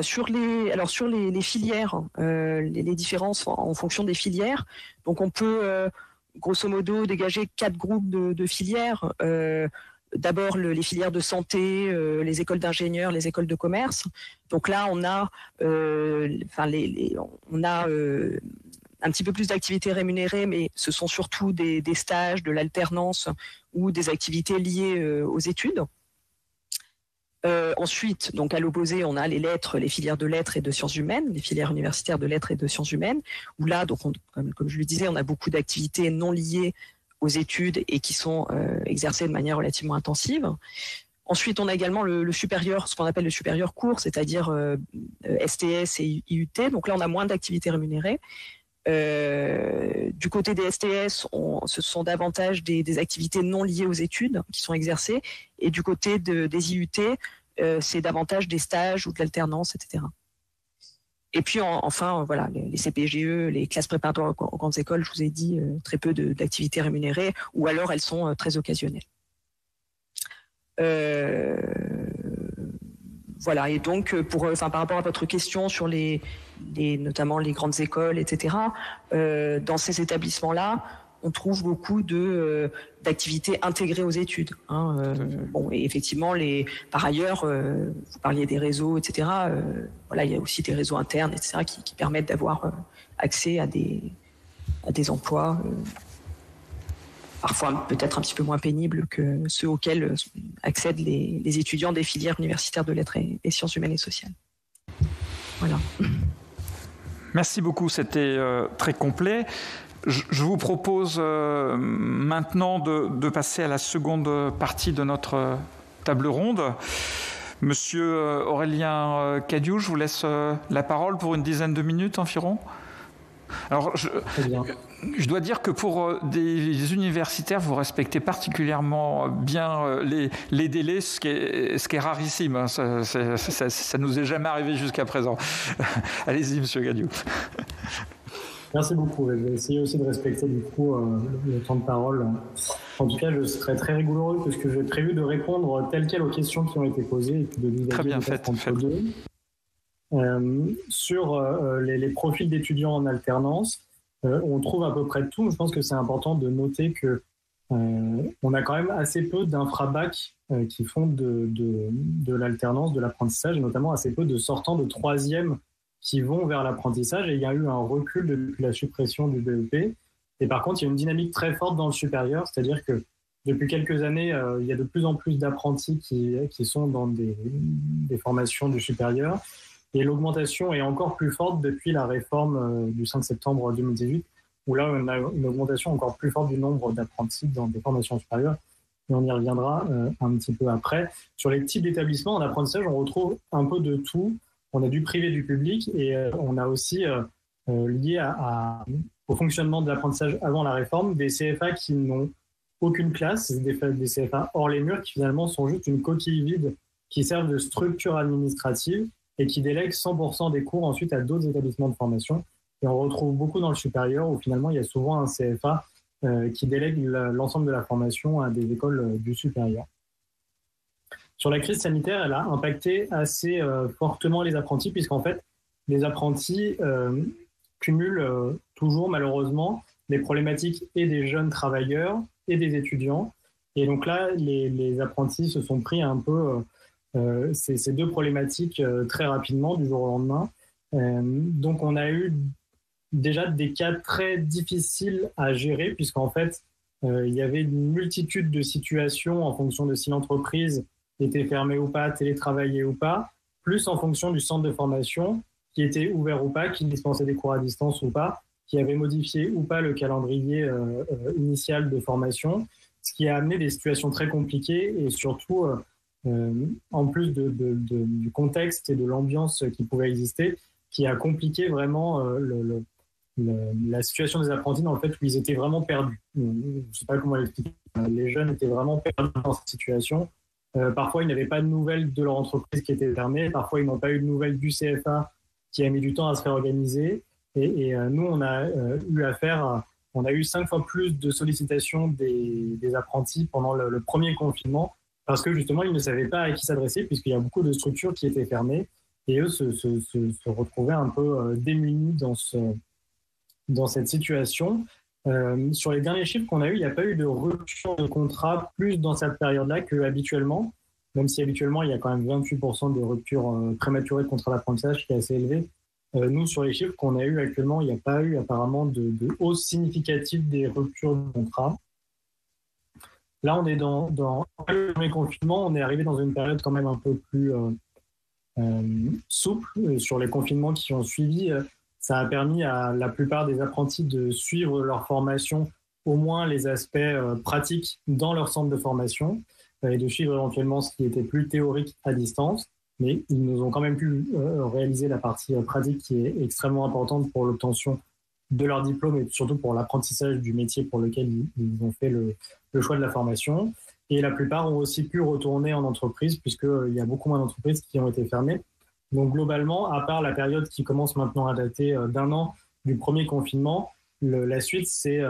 Sur les filières, les différences en fonction des filières, donc on peut grosso modo dégager 4 groupes de filières. D'abord les filières de santé, les écoles d'ingénieurs, les écoles de commerce. Donc là, on a un petit peu plus d'activités rémunérées, mais ce sont surtout des stages, de l'alternance ou des activités liées aux études. Ensuite, donc à l'opposé, on a les lettres, les filières de lettres et de sciences humaines, les filières universitaires de lettres et de sciences humaines, où là, donc comme je le disais, on a beaucoup d'activités non liées aux études et qui sont exercées de manière relativement intensive. Ensuite, on a également le supérieur, ce qu'on appelle le supérieur court, c'est-à-dire STS et IUT. Donc là, on a moins d'activités rémunérées. Du côté des STS, ce sont davantage des activités non liées aux études qui sont exercées. Et du côté des IUT, c'est davantage des stages ou de l'alternance, etc. Et puis enfin, voilà, les CPGE, les classes préparatoires aux grandes écoles, je vous ai dit, très peu d'activités rémunérées, ou alors elles sont très occasionnelles. Voilà, et donc par rapport à votre question sur notamment les grandes écoles, etc., dans ces établissements-là, on trouve beaucoup d'activités intégrées aux études. Bon, et effectivement, par ailleurs, vous parliez des réseaux, etc. Voilà, il y a aussi des réseaux internes, etc., qui permettent d'avoir accès à des emplois. Parfois peut-être un petit peu moins pénibles que ceux auxquels accèdent les étudiants des filières universitaires de lettres et sciences humaines et sociales. Voilà.
Merci beaucoup, c'était très complet. Je vous propose maintenant de passer à la seconde partie de notre table ronde. Monsieur Aurélien Cadiou, je vous laisse la parole pour une dizaine de minutes environ. Alors, je dois dire que pour des universitaires, vous respectez particulièrement bien les délais, ce qui est rarissime. Hein. Ça nous est jamais arrivé jusqu'à présent. Allez-y, monsieur Cadiou.
Merci beaucoup. Je vais essayer aussi de respecter du coup le temps de parole. En tout cas, je serai très rigoureux parce que j'ai prévu de répondre tel quel aux questions qui ont été posées et puis de divaguer
très bien fait.
deux. Sur les profils d'étudiants en alternance, on trouve à peu près tout. Je pense que c'est important de noter que on a quand même assez peu d'infra-bac qui font de l'alternance, de l'apprentissage, et notamment assez peu de sortants de troisième qui vont vers l'apprentissage. Et il y a eu un recul depuis la suppression du BEP. Et par contre, il y a une dynamique très forte dans le supérieur, c'est-à-dire que depuis quelques années, il y a de plus en plus d'apprentis qui sont dans des formations du supérieur. Et l'augmentation est encore plus forte depuis la réforme du 5 septembre 2018, où là, on a une augmentation encore plus forte du nombre d'apprentis dans des formations supérieures. Et on y reviendra un petit peu après. Sur les types d'établissements en apprentissage, on retrouve un peu de tout. On a du privé, du public, et on a aussi, lié au fonctionnement de l'apprentissage avant la réforme, des CFA qui n'ont aucune classe, des CFA hors les murs, qui finalement sont juste une coquille vide, qui servent de structure administrative, et qui délèguent 100% des cours ensuite à d'autres établissements de formation. Et on retrouve beaucoup dans le supérieur où finalement il y a souvent un CFA qui délègue l'ensemble de la formation à des écoles du supérieur. Sur la crise sanitaire, elle a impacté assez fortement les apprentis puisqu'en fait, les apprentis cumulent toujours malheureusement les problématiques et des jeunes travailleurs et des étudiants. Et donc là, les apprentis se sont pris un peu ces deux problématiques très rapidement du jour au lendemain. Donc on a eu déjà des cas très difficiles à gérer puisqu'en fait il y avait une multitude de situations en fonction de si l'entreprise était fermée ou pas, télétravaillée ou pas, plus en fonction du centre de formation qui était ouvert ou pas, qui dispensait des cours à distance ou pas, qui avait modifié ou pas le calendrier initial de formation, ce qui a amené des situations très compliquées et surtout en plus du contexte et de l'ambiance qui pouvait exister, qui a compliqué vraiment la situation des apprentis dans le fait où ils étaient vraiment perdus. Je ne sais pas comment l'expliquer. Les jeunes étaient vraiment perdus dans cette situation. Parfois, ils n'avaient pas de nouvelles de leur entreprise qui était fermée. Parfois, ils n'ont pas eu de nouvelles du CFA qui a mis du temps à se réorganiser. Et nous, on a on a eu 5 fois plus de sollicitations des apprentis pendant le premier confinement parce que justement, ils ne savaient pas à qui s'adresser puisqu'il y a beaucoup de structures qui étaient fermées et eux se retrouvaient un peu démunis dans cette situation. Sur les derniers chiffres qu'on a eu, il n'y a pas eu de rupture de contrat plus dans cette période-là qu'habituellement, même si habituellement il y a quand même 28% de rupture prématurée de contrat d'apprentissage qui est assez élevé. Nous, sur les chiffres qu'on a eu actuellement, il n'y a pas eu apparemment de hausse significative des ruptures de contrat. Là, on est dans le premier confinement, on est arrivé dans une période quand même un peu plus souple. Sur les confinements qui ont suivi, ça a permis à la plupart des apprentis de suivre leur formation au moins les aspects pratiques dans leur centre de formation et de suivre éventuellement ce qui était plus théorique à distance. Mais ils nous ont quand même pu réaliser la partie pratique qui est extrêmement importante pour l'obtention de leur diplôme et surtout pour l'apprentissage du métier pour lequel ils ont fait le choix de la formation. Et la plupart ont aussi pu retourner en entreprise puisqu'il y a beaucoup moins d'entreprises qui ont été fermées. Donc globalement, à part la période qui commence maintenant à dater d'1 an du premier confinement, la suite s'est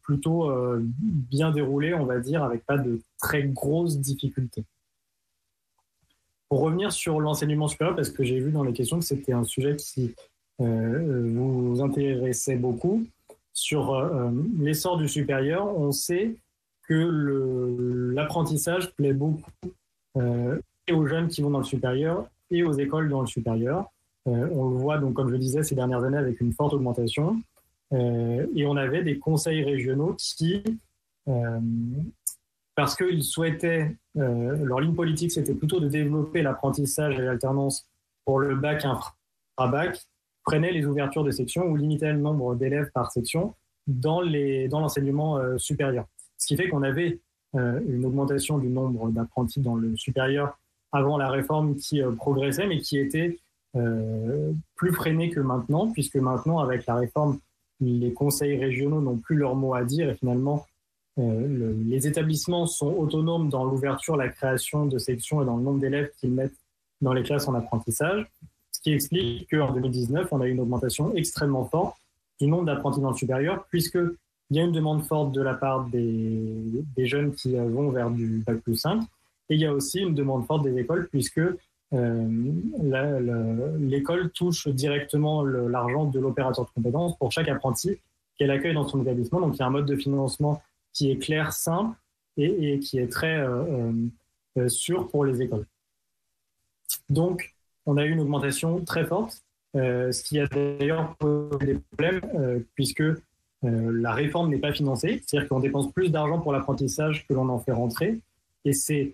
plutôt bien déroulée, on va dire, avec pas de très grosses difficultés. Pour revenir sur l'enseignement supérieur, parce que j'ai vu dans les questions que c'était un sujet qui vous intéressait beaucoup, sur l'essor du supérieur, on sait que l'apprentissage plaît beaucoup et aux jeunes qui vont dans le supérieur et aux écoles dans le supérieur. On le voit, donc, comme je disais, ces dernières années avec une forte augmentation. Et on avait des conseils régionaux qui, parce qu'ils souhaitaient, leur ligne politique, c'était plutôt de développer l'apprentissage et l'alternance pour le bac infra-bac, prenaient les ouvertures de section ou limitaient le nombre d'élèves par section dans l'enseignement supérieur. Ce qui fait qu'on avait une augmentation du nombre d'apprentis dans le supérieur avant la réforme qui progressait, mais qui était plus freinée que maintenant, puisque maintenant, avec la réforme, les conseils régionaux n'ont plus leur mot à dire et finalement, les établissements sont autonomes dans l'ouverture, la création de sections et dans le nombre d'élèves qu'ils mettent dans les classes en apprentissage, ce qui explique qu'en 2019, on a eu une augmentation extrêmement forte du nombre d'apprentis dans le supérieur, puisqu'il y a une demande forte de la part des jeunes qui vont vers du Bac plus 5, et il y a aussi une demande forte des écoles, puisque l'école touche directement l'argent de l'opérateur de compétences pour chaque apprenti qu'elle accueille dans son établissement. Donc il y a un mode de financement qui est clair, simple et qui est très sûr pour les écoles. Donc on a eu une augmentation très forte, ce qui a d'ailleurs posé des problèmes puisque la réforme n'est pas financée, c'est-à-dire qu'on dépense plus d'argent pour l'apprentissage que l'on en fait rentrer, et c'est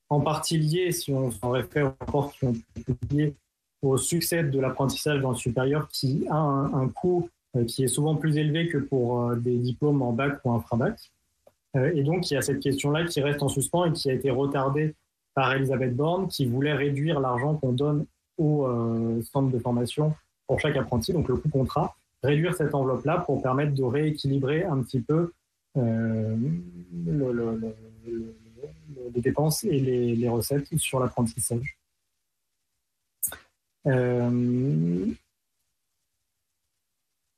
en partie lié, si on s'en réfère aux rapports qui ont été publiés, au succès de l'apprentissage dans le supérieur qui a un coût qui est souvent plus élevé que pour des diplômes en bac ou infra-bac. Et donc, il y a cette question-là qui reste en suspens et qui a été retardée par Elisabeth Borne, qui voulait réduire l'argent qu'on donne au centre de formation pour chaque apprenti, donc le coût contrat, réduire cette enveloppe-là pour permettre de rééquilibrer un petit peu les dépenses et les recettes sur l'apprentissage.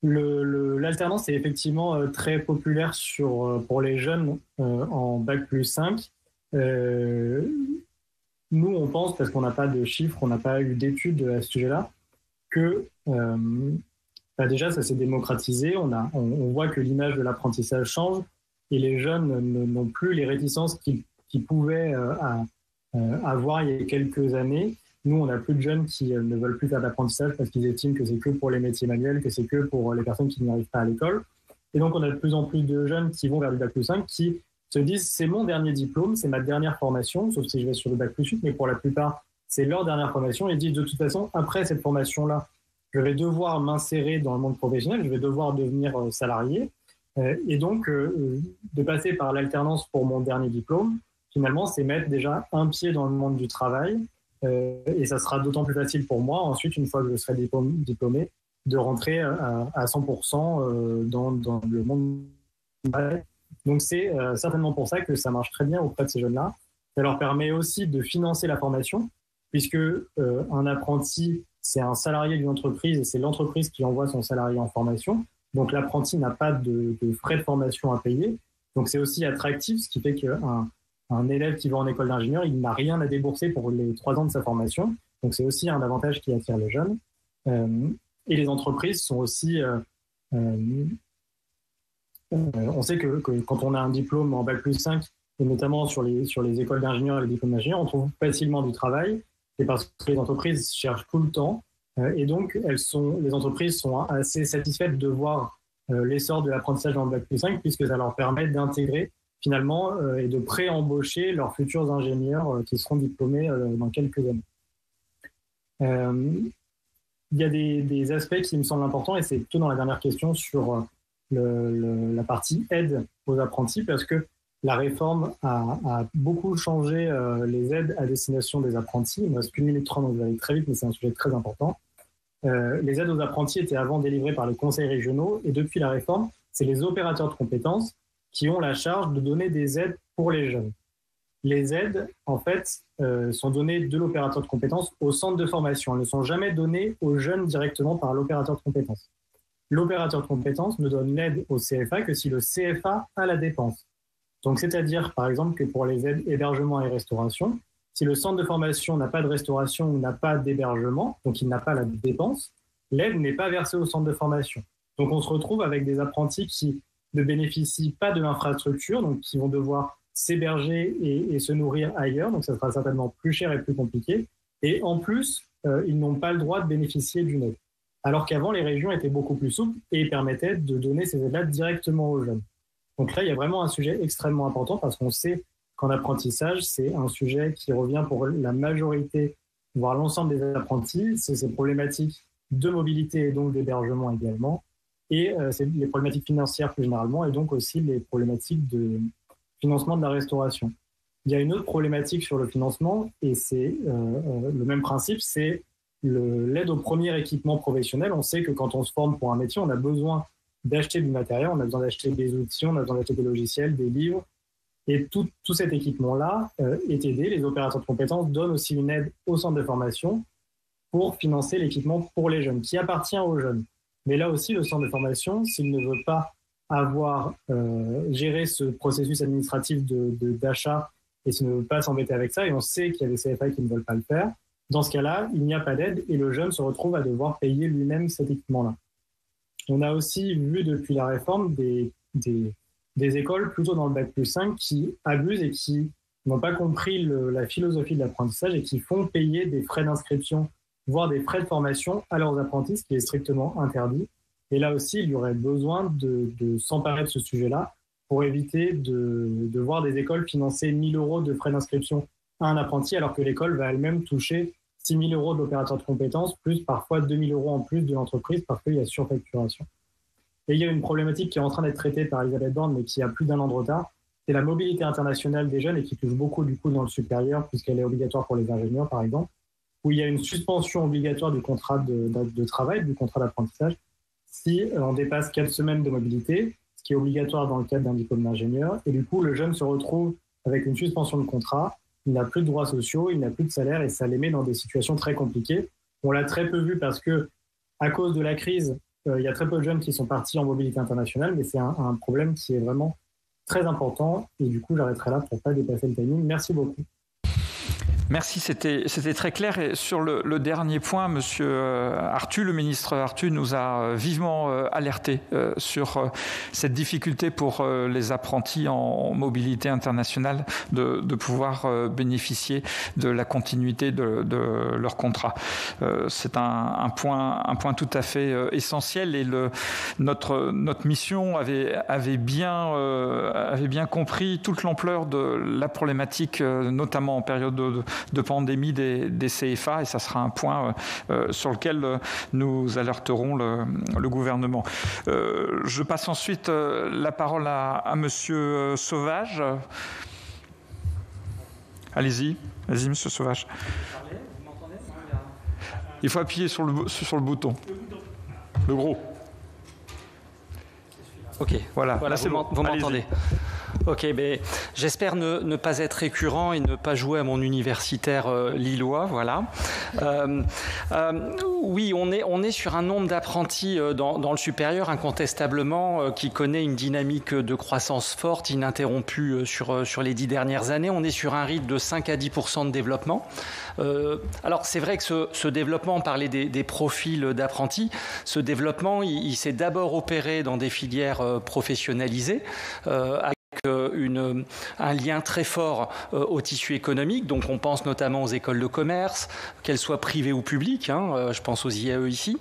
L'alternance est effectivement très populaire pour les jeunes en Bac plus 5. Nous, on pense, parce qu'on n'a pas de chiffres, on n'a pas eu d'études à ce sujet-là, que déjà, ça s'est démocratisé. On voit que l'image de l'apprentissage change et les jeunes n'ont plus les réticences qu'ils pouvaient avoir il y a quelques années. Nous, on n'a plus de jeunes qui ne veulent plus faire d'apprentissage parce qu'ils estiment que c'est que pour les métiers manuels, que c'est que pour les personnes qui n'y arrivent pas à l'école. Et donc, on a de plus en plus de jeunes qui vont vers le Bac plus 5 qui se disent « c'est mon dernier diplôme, c'est ma dernière formation », sauf si je vais sur le Bac plus 8, mais pour la plupart, c'est leur dernière formation. Ils disent de toute façon, après cette formation-là, je vais devoir m'insérer dans le monde professionnel, je vais devoir devenir salarié. Et donc, de passer par l'alternance pour mon dernier diplôme, finalement, c'est mettre déjà un pied dans le monde du travail. Et ça sera d'autant plus facile pour moi, ensuite, une fois que je serai diplômé, de rentrer à 100% dans le monde du travail. Donc, c'est certainement pour ça que ça marche très bien auprès de ces jeunes-là. Ça leur permet aussi de financer la formation, puisque un apprenti, c'est un salarié d'une entreprise et c'est l'entreprise qui envoie son salarié en formation. Donc, l'apprenti n'a pas de frais de formation à payer. Donc, c'est aussi attractif, ce qui fait qu'un élève qui va en école d'ingénieur, il n'a rien à débourser pour les 3 ans de sa formation. Donc, c'est aussi un avantage qui attire les jeunes. Et les entreprises sont aussi... on sait que quand on a un diplôme en Bac plus 5, et notamment sur les écoles d'ingénieurs et les diplômes d'ingénieurs, on trouve facilement du travail. Et parce que les entreprises cherchent tout le temps. Et donc, les entreprises sont assez satisfaites de voir l'essor de l'apprentissage dans le Bac plus 5, puisque ça leur permet d'intégrer finalement et de pré-embaucher leurs futurs ingénieurs qui seront diplômés dans quelques années. Il y a des aspects qui me semblent importants, et c'est plutôt dans la dernière question sur la partie aide aux apprentis, parce que la réforme a beaucoup changé les aides à destination des apprentis. Il ne reste qu'une minute 30, donc je vais aller très vite, mais c'est un sujet très important. Les aides aux apprentis étaient avant délivrées par les conseils régionaux, et depuis la réforme, c'est les opérateurs de compétences qui ont la charge de donner des aides pour les jeunes. Les aides, en fait, sont données de l'opérateur de compétences au centre de formation. Elles ne sont jamais données aux jeunes directement par l'opérateur de compétences. L'opérateur de compétences ne donne l'aide au CFA que si le CFA a la dépense. Donc, c'est-à-dire, par exemple, que pour les aides hébergement et restauration, si le centre de formation n'a pas de restauration ou n'a pas d'hébergement, donc il n'a pas la dépense, l'aide n'est pas versée au centre de formation. Donc, on se retrouve avec des apprentis qui ne bénéficient pas de l'infrastructure, donc qui vont devoir s'héberger et se nourrir ailleurs, donc ça sera certainement plus cher et plus compliqué. Et en plus, ils n'ont pas le droit de bénéficier d'une aide. Alors qu'avant, les régions étaient beaucoup plus souples et permettaient de donner ces aides-là directement aux jeunes. Donc là, il y a vraiment un sujet extrêmement important parce qu'on sait qu'en apprentissage, c'est un sujet qui revient pour la majorité, voire l'ensemble des apprentis. C'est ces problématiques de mobilité et donc d'hébergement également. Et c'est les problématiques financières plus généralement et donc aussi les problématiques de financement de la restauration. Il y a une autre problématique sur le financement et c'est le même principe, c'est l'aide au premier équipement professionnel. On sait que quand on se forme pour un métier, on a besoin d'acheter du matériel, on a besoin d'acheter des outils, on a besoin d'acheter des logiciels, des livres. Et tout cet équipement-là est aidé. Les opérateurs de compétences donnent aussi une aide au centre de formation pour financer l'équipement pour les jeunes, qui appartient aux jeunes. Mais là aussi, le centre de formation, s'il ne veut pas avoir géré ce processus administratif d'achat et s'il ne veut pas s'embêter avec ça, et on sait qu'il y a des CFA qui ne veulent pas le faire, dans ce cas-là, il n'y a pas d'aide et le jeune se retrouve à devoir payer lui-même cet équipement-là. On a aussi vu depuis la réforme des écoles plutôt dans le Bac+5 qui abusent et qui n'ont pas compris la philosophie de l'apprentissage et qui font payer des frais d'inscription, voire des frais de formation à leurs apprentis, ce qui est strictement interdit. Et là aussi, il y aurait besoin de s'emparer de ce sujet-là pour éviter de voir des écoles financer 1 000 € de frais d'inscription à un apprenti alors que l'école va elle-même toucher 6 000 € de l'opérateur de compétences, plus parfois 2 000 € en plus de l'entreprise parce qu'il y a surfacturation. Et il y a une problématique qui est en train d'être traitée par Elisabeth Borne, mais qui a plus d'1 an de retard, c'est la mobilité internationale des jeunes et qui touche beaucoup du coup dans le supérieur, puisqu'elle est obligatoire pour les ingénieurs par exemple, où il y a une suspension obligatoire du contrat de travail, du contrat d'apprentissage, si on dépasse 4 semaines de mobilité, ce qui est obligatoire dans le cadre d'un diplôme d'ingénieur. Et du coup, le jeune se retrouve avec une suspension de contrat, il n'a plus de droits sociaux, il n'a plus de salaire et ça les met dans des situations très compliquées. On l'a très peu vu parce que, à cause de la crise, il y a très peu de jeunes qui sont partis en mobilité internationale, mais c'est un problème qui est vraiment très important. Et du coup, j'arrêterai là pour ne pas dépasser le timing. Merci beaucoup.
Merci, c'était très clair. Et sur le dernier point, Monsieur Arthuis, le ministre Arthuis nous a vivement alerté sur cette difficulté pour les apprentis en mobilité internationale de pouvoir bénéficier de la continuité de leur contrat. C'est un point tout à fait essentiel et notre mission avait bien compris toute l'ampleur de la problématique, notamment en période de pandémie des CFA, et ça sera un point sur lequel nous alerterons le gouvernement. Je passe ensuite la parole à Monsieur Sauvage. Allez-y, Monsieur Sauvage. Il faut appuyer sur le bouton. Le gros.
Ok,
voilà
c'est bon, vous m'entendez. Ok, mais j'espère ne pas être récurrent et ne pas jouer à mon universitaire lillois, voilà. Oui, on est sur un nombre d'apprentis dans le supérieur, incontestablement, qui connaît une dynamique de croissance forte, ininterrompue sur les 10 dernières années. On est sur un rythme de 5 à 10% de développement. Alors, c'est vrai que ce développement, on parlait des profils d'apprentis, ce développement, il s'est d'abord opéré dans des filières professionnalisées, un lien très fort au tissu économique. Donc on pense notamment aux écoles de commerce, qu'elles soient privées ou publiques, je pense aux IAE ici.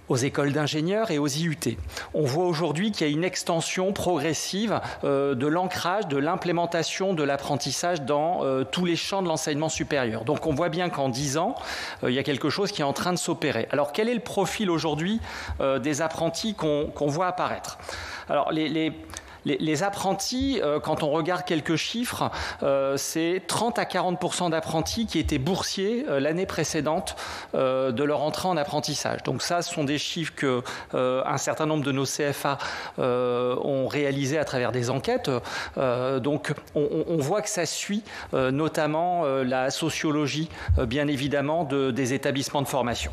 aux écoles d'ingénieurs et aux IUT. On voit aujourd'hui qu'il y a une extension progressive de l'ancrage, de l'implémentation de l'apprentissage dans tous les champs de l'enseignement supérieur. Donc on voit bien qu'en 10 ans, il y a quelque chose qui est en train de s'opérer. Alors quel est le profil aujourd'hui des apprentis qu'on voit apparaître ? Alors les apprentis, quand on regarde quelques chiffres, c'est 30 à 40% d'apprentis qui étaient boursiers l'année précédente de leur entrée en apprentissage. Donc ça, ce sont des chiffres que un certain nombre de nos CFA ont réalisés à travers des enquêtes. Donc on voit que ça suit notamment la sociologie, bien évidemment, des établissements de formation.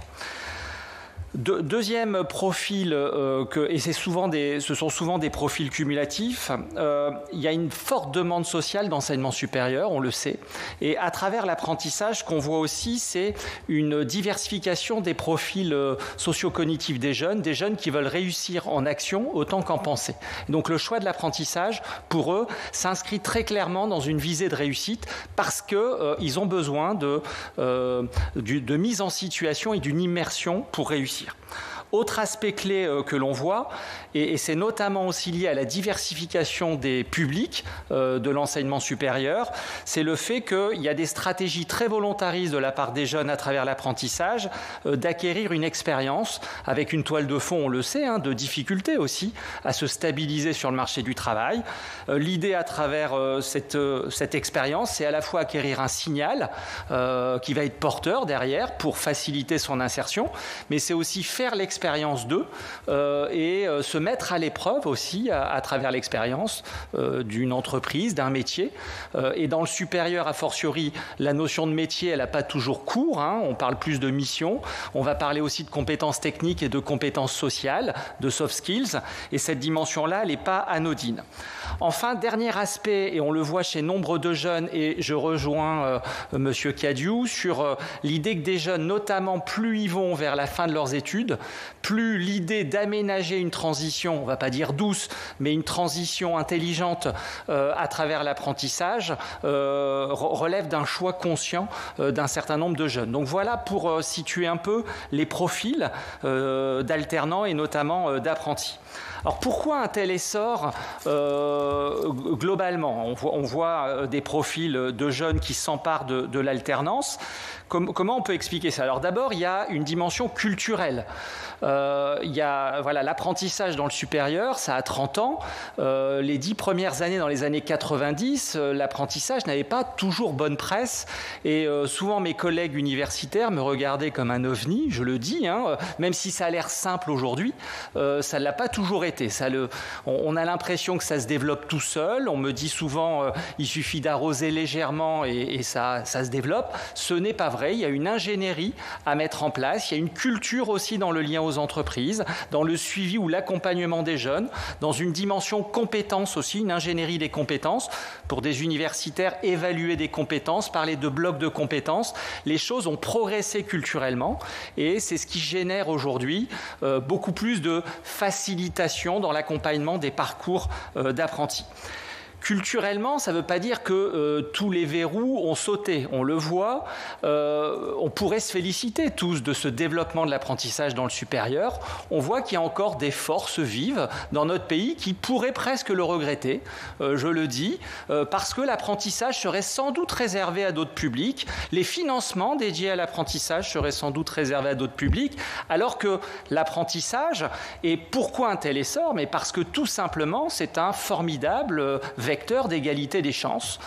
Deuxième profil, et ce sont souvent des profils cumulatifs, il y a une forte demande sociale d'enseignement supérieur, on le sait. Et à travers l'apprentissage, ce qu'on voit aussi, c'est une diversification des profils socio-cognitifs des jeunes qui veulent réussir en action autant qu'en pensée. Donc le choix de l'apprentissage, pour eux, s'inscrit très clairement dans une visée de réussite parce qu'ils ont besoin de mise en situation et d'une immersion pour réussir. Autre aspect clé que l'on voit, et c'est notamment aussi lié à la diversification des publics de l'enseignement supérieur, c'est le fait qu'il y a des stratégies très volontaristes de la part des jeunes à travers l'apprentissage d'acquérir une expérience avec une toile de fond, on le sait, de difficulté aussi à se stabiliser sur le marché du travail. L'idée à travers cette expérience, c'est à la fois acquérir un signal qui va être porteur derrière pour faciliter son insertion, mais c'est aussi faire l'expérience d'eux et se mettre à l'épreuve aussi à travers l'expérience d'une entreprise, d'un métier. Et dans le supérieur, a fortiori, la notion de métier, elle n'a pas toujours cours. On parle plus de mission. On va parler aussi de compétences techniques et de compétences sociales, de soft skills. Et cette dimension-là, elle n'est pas anodine. Enfin, dernier aspect, et on le voit chez nombre de jeunes, et je rejoins Monsieur Cadiou sur l'idée que des jeunes, notamment, plus ils vont vers la fin de leurs études, plus l'idée d'aménager une transition, on ne va pas dire douce, mais une transition intelligente à travers l'apprentissage relève d'un choix conscient d'un certain nombre de jeunes. Donc voilà pour situer un peu les profils d'alternants et notamment d'apprentis. Alors pourquoi un tel essor globalement ? On voit des profils de jeunes qui s'emparent de l'alternance. Comment on peut expliquer ça ? Alors d'abord, il y a une dimension culturelle. Il y a l'apprentissage dans le supérieur, ça a 30 ans. Les 10 premières années, dans les années 90, l'apprentissage n'avait pas toujours bonne presse. Et souvent, mes collègues universitaires me regardaient comme un ovni, je le dis, même si ça a l'air simple aujourd'hui, ça ne l'a pas toujours été. On a l'impression que ça se développe tout seul. On me dit souvent, il suffit d'arroser légèrement et ça se développe. Ce n'est pas vrai. Il y a une ingénierie à mettre en place. Il y a une culture aussi dans le lien aux entreprises, dans le suivi ou l'accompagnement des jeunes, dans une dimension compétence aussi, une ingénierie des compétences. Pour des universitaires, évaluer des compétences, parler de blocs de compétences. Les choses ont progressé culturellement et c'est ce qui génère aujourd'hui beaucoup plus de facilitation dans l'accompagnement des parcours d'apprentis. Culturellement, ça ne veut pas dire que tous les verrous ont sauté. On le voit, on pourrait se féliciter tous de ce développement de l'apprentissage dans le supérieur. On voit qu'il y a encore des forces vives dans notre pays qui pourraient presque le regretter, je le dis, parce que l'apprentissage serait sans doute réservé à d'autres publics. Les financements dédiés à l'apprentissage seraient sans doute réservés à d'autres publics, alors que l'apprentissage, et pourquoi un tel essor ? Mais parce que tout simplement, c'est un formidable vecteur d'égalité des chances.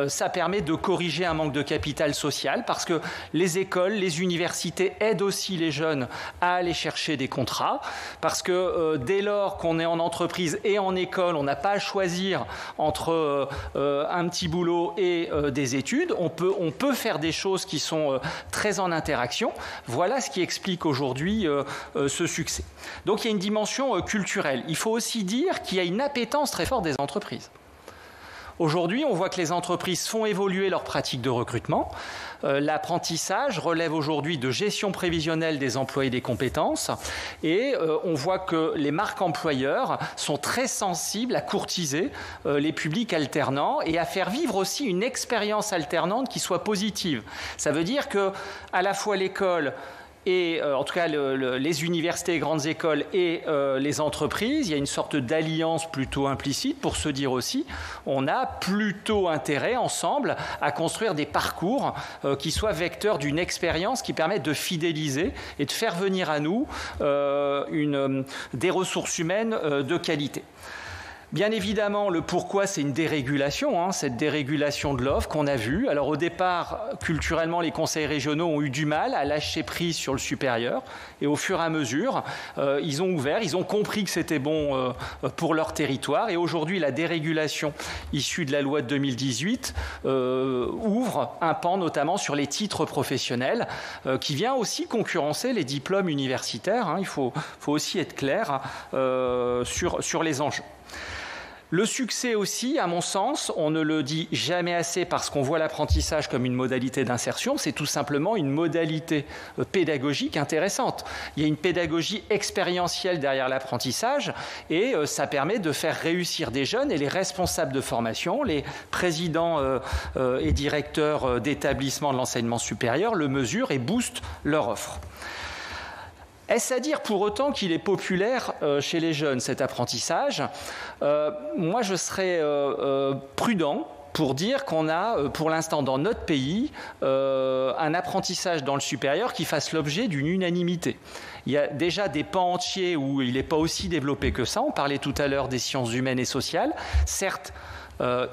Ça permet de corriger un manque de capital social parce que les écoles, les universités aident aussi les jeunes à aller chercher des contrats parce que dès lors qu'on est en entreprise et en école, on n'a pas à choisir entre un petit boulot et des études. On peut faire des choses qui sont très en interaction. Voilà ce qui explique aujourd'hui ce succès. Donc il y a une dimension culturelle. Il faut aussi dire qu'il y a une appétence très forte des entreprises. Aujourd'hui, on voit que les entreprises font évoluer leurs pratiques de recrutement. L'apprentissage relève aujourd'hui de gestion prévisionnelle des emplois et des compétences. Et on voit que les marques employeurs sont très sensibles à courtiser les publics alternants et à faire vivre aussi une expérience alternante qui soit positive. Ça veut dire que à la fois l'école et en tout cas les universités et grandes écoles et les entreprises, il y a une sorte d'alliance plutôt implicite pour se dire aussi on a plutôt intérêt ensemble à construire des parcours qui soient vecteurs d'une expérience qui permette de fidéliser et de faire venir à nous des ressources humaines de qualité. Bien évidemment, le pourquoi, c'est une dérégulation, cette dérégulation de l'offre qu'on a vue. Alors au départ, culturellement, les conseils régionaux ont eu du mal à lâcher prise sur le supérieur. Et au fur et à mesure, ils ont ouvert, ils ont compris que c'était bon pour leur territoire. Et aujourd'hui, la dérégulation issue de la loi de 2018 ouvre un pan notamment sur les titres professionnels qui vient aussi concurrencer les diplômes universitaires. Il faut aussi être clair sur les enjeux. Le succès aussi, à mon sens, on ne le dit jamais assez parce qu'on voit l'apprentissage comme une modalité d'insertion, c'est tout simplement une modalité pédagogique intéressante. Il y a une pédagogie expérientielle derrière l'apprentissage et ça permet de faire réussir des jeunes et les responsables de formation, les présidents et directeurs d'établissements de l'enseignement supérieur le mesurent et boostent leur offre. Est-ce à dire pour autant qu'il est populaire chez les jeunes, cet apprentissage ? Moi, je serais prudent pour dire qu'on a, pour l'instant, dans notre pays, un apprentissage dans le supérieur qui fasse l'objet d'une unanimité. Il y a déjà des pans entiers où il n'est pas aussi développé que ça. On parlait tout à l'heure des sciences humaines et sociales. Certes,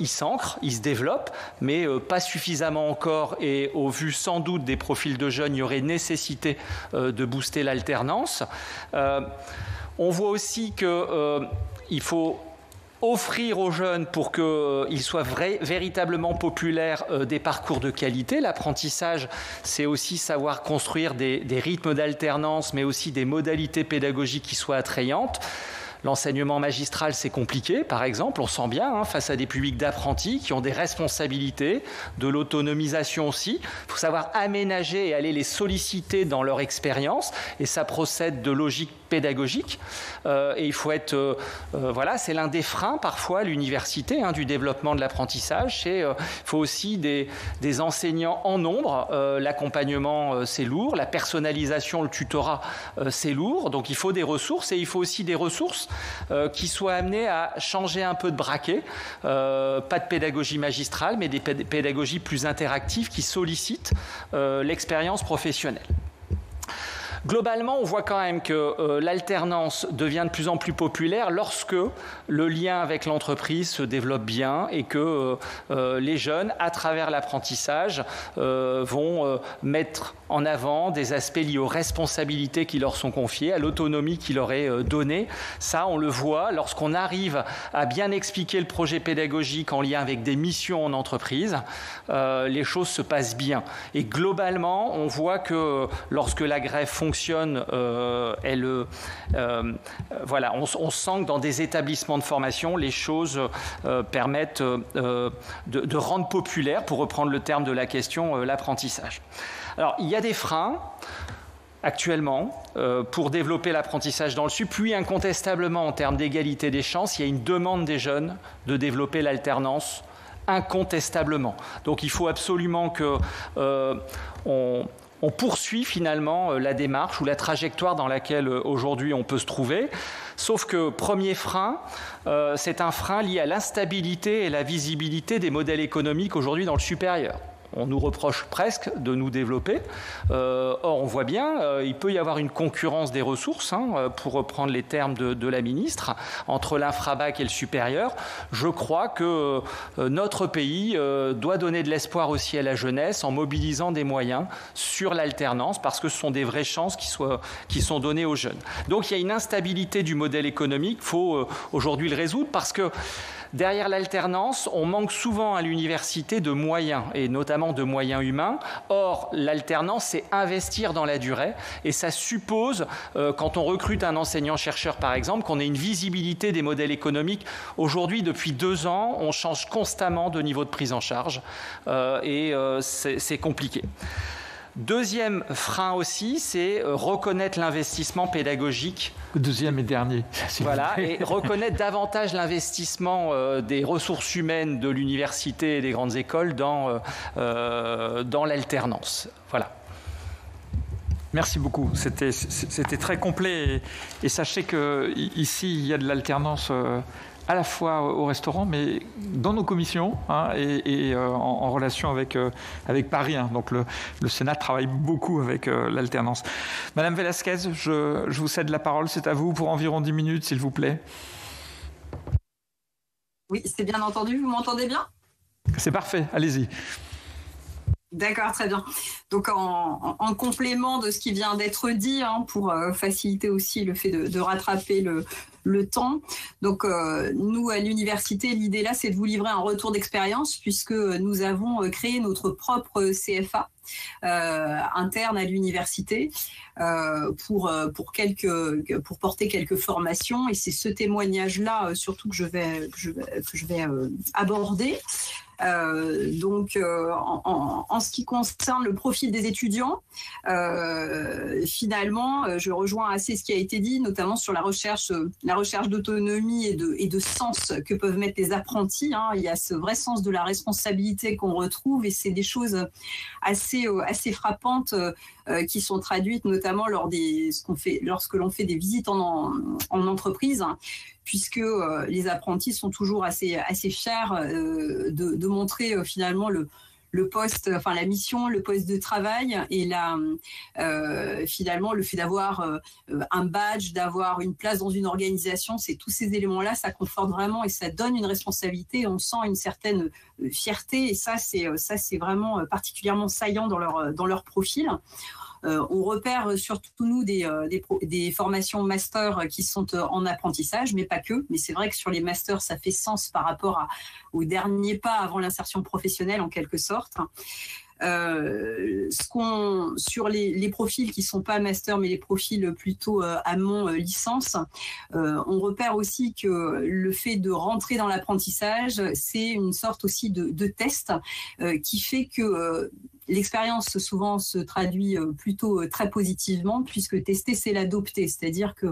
il s'ancre, il se développe, mais pas suffisamment encore et au vu sans doute des profils de jeunes, il y aurait nécessité de booster l'alternance. On voit aussi qu'il faut offrir aux jeunes pour qu'ils soient véritablement populaires des parcours de qualité. L'apprentissage, c'est aussi savoir construire des rythmes d'alternance, mais aussi des modalités pédagogiques qui soient attrayantes. L'enseignement magistral, c'est compliqué, par exemple, on sent bien, face à des publics d'apprentis qui ont des responsabilités, de l'autonomisation aussi. Il faut savoir aménager et aller les solliciter dans leur expérience, et ça procède de logique pédagogique. Et il faut être... c'est l'un des freins, parfois, à l'université, du développement de l'apprentissage. Il faut aussi des enseignants en nombre. L'accompagnement, c'est lourd. La personnalisation, le tutorat, c'est lourd. Donc, il faut des ressources, et il faut aussi des ressources qui soient amenés à changer un peu de braquet, pas de pédagogie magistrale, mais des pédagogies plus interactives qui sollicitent l'expérience professionnelle. Globalement, on voit quand même que l'alternance devient de plus en plus populaire lorsque le lien avec l'entreprise se développe bien et que les jeunes, à travers l'apprentissage, vont mettre en avant des aspects liés aux responsabilités qui leur sont confiées, à l'autonomie qui leur est donnée. Ça, on le voit lorsqu'on arrive à bien expliquer le projet pédagogique en lien avec des missions en entreprise, les choses se passent bien. Et globalement, on voit que lorsque la grève fonctionne, on sent que dans des établissements de formation, les choses permettent de rendre populaire, pour reprendre le terme de la question, l'apprentissage. Alors, il y a des freins actuellement pour développer l'apprentissage dans le sup, puis incontestablement en termes d'égalité des chances, il y a une demande des jeunes de développer l'alternance incontestablement. Donc il faut absolument qu'on poursuit finalement la démarche ou la trajectoire dans laquelle aujourd'hui on peut se trouver. Sauf que premier frein, c'est un frein lié à l'instabilité et la visibilité des modèles économiques aujourd'hui dans le supérieur. On nous reproche presque de nous développer. Or, on voit bien, il peut y avoir une concurrence des ressources, pour reprendre les termes de la ministre, entre l'infrabac et le supérieur. Je crois que notre pays doit donner de l'espoir aussi à la jeunesse en mobilisant des moyens sur l'alternance, parce que ce sont des vraies chances qui sont données aux jeunes. Donc, il y a une instabilité du modèle économique. Il faut aujourd'hui le résoudre, parce que derrière l'alternance, on manque souvent à l'université de moyens, et notamment de moyens humains. Or, l'alternance, c'est investir dans la durée, et ça suppose, quand on recrute un enseignant-chercheur par exemple, qu'on ait une visibilité des modèles économiques. Aujourd'hui, depuis 2 ans, on change constamment de niveau de prise en charge, et c'est compliqué. Deuxième frein aussi, c'est reconnaître l'investissement pédagogique.
Deuxième et dernier.
Voilà, et reconnaître davantage l'investissement des ressources humaines de l'université et des grandes écoles dans l'alternance. Voilà.
Merci beaucoup. C'était très complet. Et sachez qu'ici, il y a de l'alternance à la fois au restaurant, mais dans nos commissions et en relation avec Paris. Donc le Sénat travaille beaucoup avec l'alternance. Madame Velasquez, je vous cède la parole. C'est à vous pour environ 10 minutes, s'il vous plaît.
Oui, c'est bien entendu. Vous m'entendez bien ?
C'est parfait. Allez-y.
D'accord, très bien. Donc en complément de ce qui vient d'être dit, pour faciliter aussi le fait de rattraper le temps. Donc nous à l'université, l'idée là, c'est de vous livrer un retour d'expérience puisque nous avons créé notre propre CFA interne à l'université pour porter quelques formations, et c'est ce témoignage là surtout que je vais aborder. Donc en ce qui concerne le profil des étudiants, finalement je rejoins assez ce qui a été dit, notamment sur la recherche d'autonomie et de sens que peuvent mettre les apprentis. Il y a ce vrai sens de la responsabilité qu'on retrouve, et c'est des choses assez frappantes qui sont traduites notamment lorsque l'on fait des visites en entreprise, puisque les apprentis sont toujours assez fiers de montrer finalement le poste, enfin la mission, le poste de travail, et finalement le fait d'avoir un badge, d'avoir une place dans une organisation, c'est tous ces éléments-là, ça conforte vraiment et ça donne une responsabilité. On sent une certaine fierté, et ça c'est vraiment particulièrement saillant dans leur profil. On repère surtout nous des formations master qui sont en apprentissage, mais pas que. Mais c'est vrai que sur les masters, ça fait sens par rapport au dernier pas avant l'insertion professionnelle en quelque sorte. Sur les profils qui sont pas master mais les profils plutôt amont licence, on repère aussi que le fait de rentrer dans l'apprentissage, c'est une sorte aussi de test qui fait que l'expérience souvent se traduit plutôt très positivement, puisque tester c'est l'adopter, c'est-à-dire que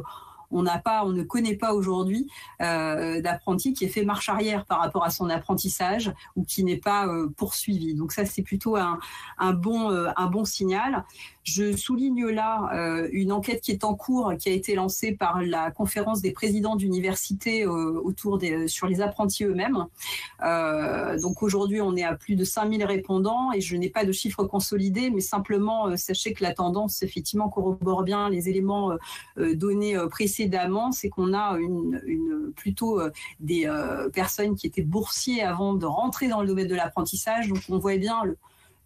on ne connaît pas aujourd'hui d'apprenti qui ait fait marche arrière par rapport à son apprentissage ou qui n'est pas poursuivi. Donc ça, c'est plutôt un bon signal. Je souligne là une enquête qui est en cours, qui a été lancée par la conférence des présidents d'université sur les apprentis eux-mêmes. Donc aujourd'hui, on est à plus de 5000 répondants et je n'ai pas de chiffres consolidés, mais simplement sachez que la tendance effectivement corrobore bien les éléments donnés précédemment, c'est qu'on a plutôt des personnes qui étaient boursiers avant de rentrer dans le domaine de l'apprentissage. Donc on voit bien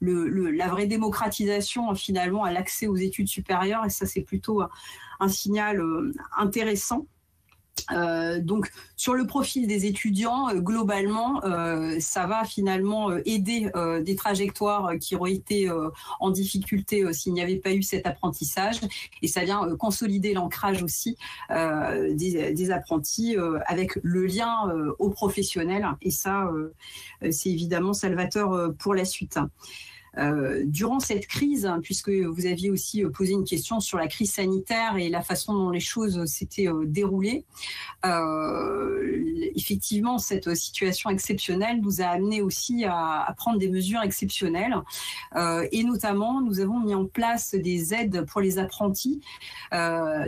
la vraie démocratisation finalement à l'accès aux études supérieures, et ça c'est plutôt un signal intéressant. Donc sur le profil des étudiants, globalement, ça va finalement aider des trajectoires qui auraient été en difficulté s'il n'y avait pas eu cet apprentissage, et ça vient consolider l'ancrage aussi des apprentis avec le lien au professionnel, et ça c'est évidemment salvateur pour la suite. Durant cette crise, puisque vous aviez aussi posé une question sur la crise sanitaire et la façon dont les choses s'étaient déroulées, effectivement, cette situation exceptionnelle nous a amené aussi à prendre des mesures exceptionnelles, et notamment, nous avons mis en place des aides pour les apprentis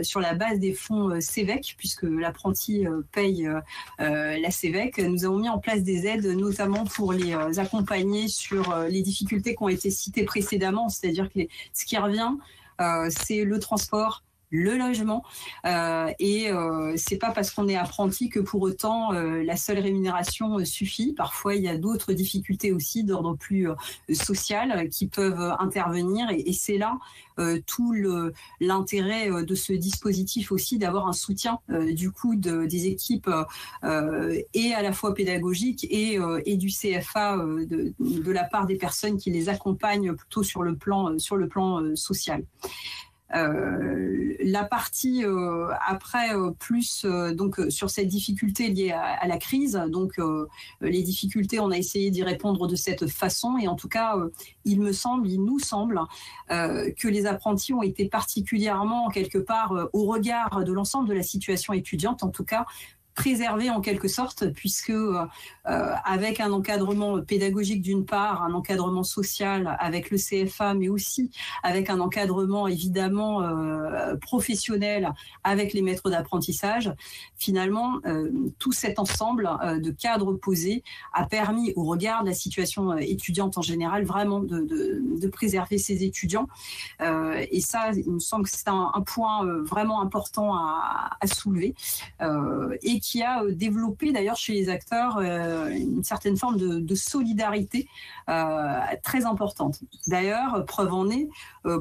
sur la base des fonds CEVEC, puisque l'apprenti paye la CEVEC. Nous avons mis en place des aides, notamment pour les accompagner sur les difficultés qui ont été citées précédemment, c'est-à-dire que ce qui revient, c'est le transport, le logement, et c'est pas parce qu'on est apprenti que pour autant la seule rémunération suffit. Parfois il y a d'autres difficultés aussi d'ordre plus social qui peuvent intervenir, et c'est là tout l'intérêt de ce dispositif aussi, d'avoir un soutien du coup des équipes et à la fois pédagogiques et du CFA de la part des personnes qui les accompagnent plutôt sur le plan social. La partie après plus donc sur cette difficulté liée à la crise, donc les difficultés, on a essayé d'y répondre de cette façon, et en tout cas il nous semble que les apprentis ont été particulièrement quelque part au regard de l'ensemble de la situation étudiante, en tout cas préservé en quelque sorte, puisque avec un encadrement pédagogique d'une part, un encadrement social avec le CFA, mais aussi avec un encadrement évidemment professionnel avec les maîtres d'apprentissage, finalement tout cet ensemble de cadres posés a permis, au regard de la situation étudiante en général, vraiment de préserver ces étudiants. Et ça, il me semble que c'est un point vraiment important à soulever, et qui a développé d'ailleurs chez les acteurs une certaine forme de solidarité très importante. D'ailleurs, preuve en est,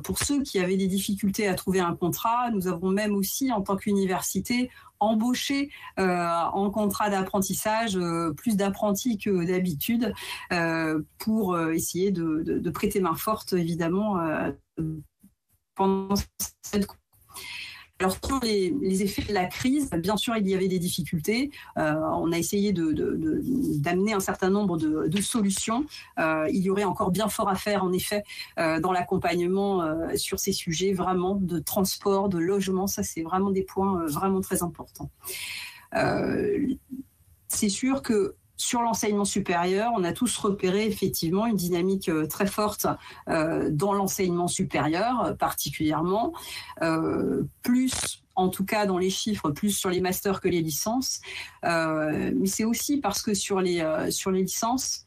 pour ceux qui avaient des difficultés à trouver un contrat, nous avons même aussi, en tant qu'université, embauché en contrat d'apprentissage plus d'apprentis que d'habitude pour essayer de prêter main forte, évidemment, pendant cette. Alors, pour les effets de la crise, bien sûr, il y avait des difficultés. On a essayé d'amener un certain nombre de solutions. Il y aurait encore bien fort à faire, en effet, dans l'accompagnement sur ces sujets, vraiment de transport, de logement. Ça, c'est vraiment des points vraiment très importants. C'est sûr que sur l'enseignement supérieur, on a tous repéré effectivement une dynamique très forte dans l'enseignement supérieur, particulièrement, plus en tout cas dans les chiffres, plus sur les masters que les licences. Mais c'est aussi parce que sur les licences,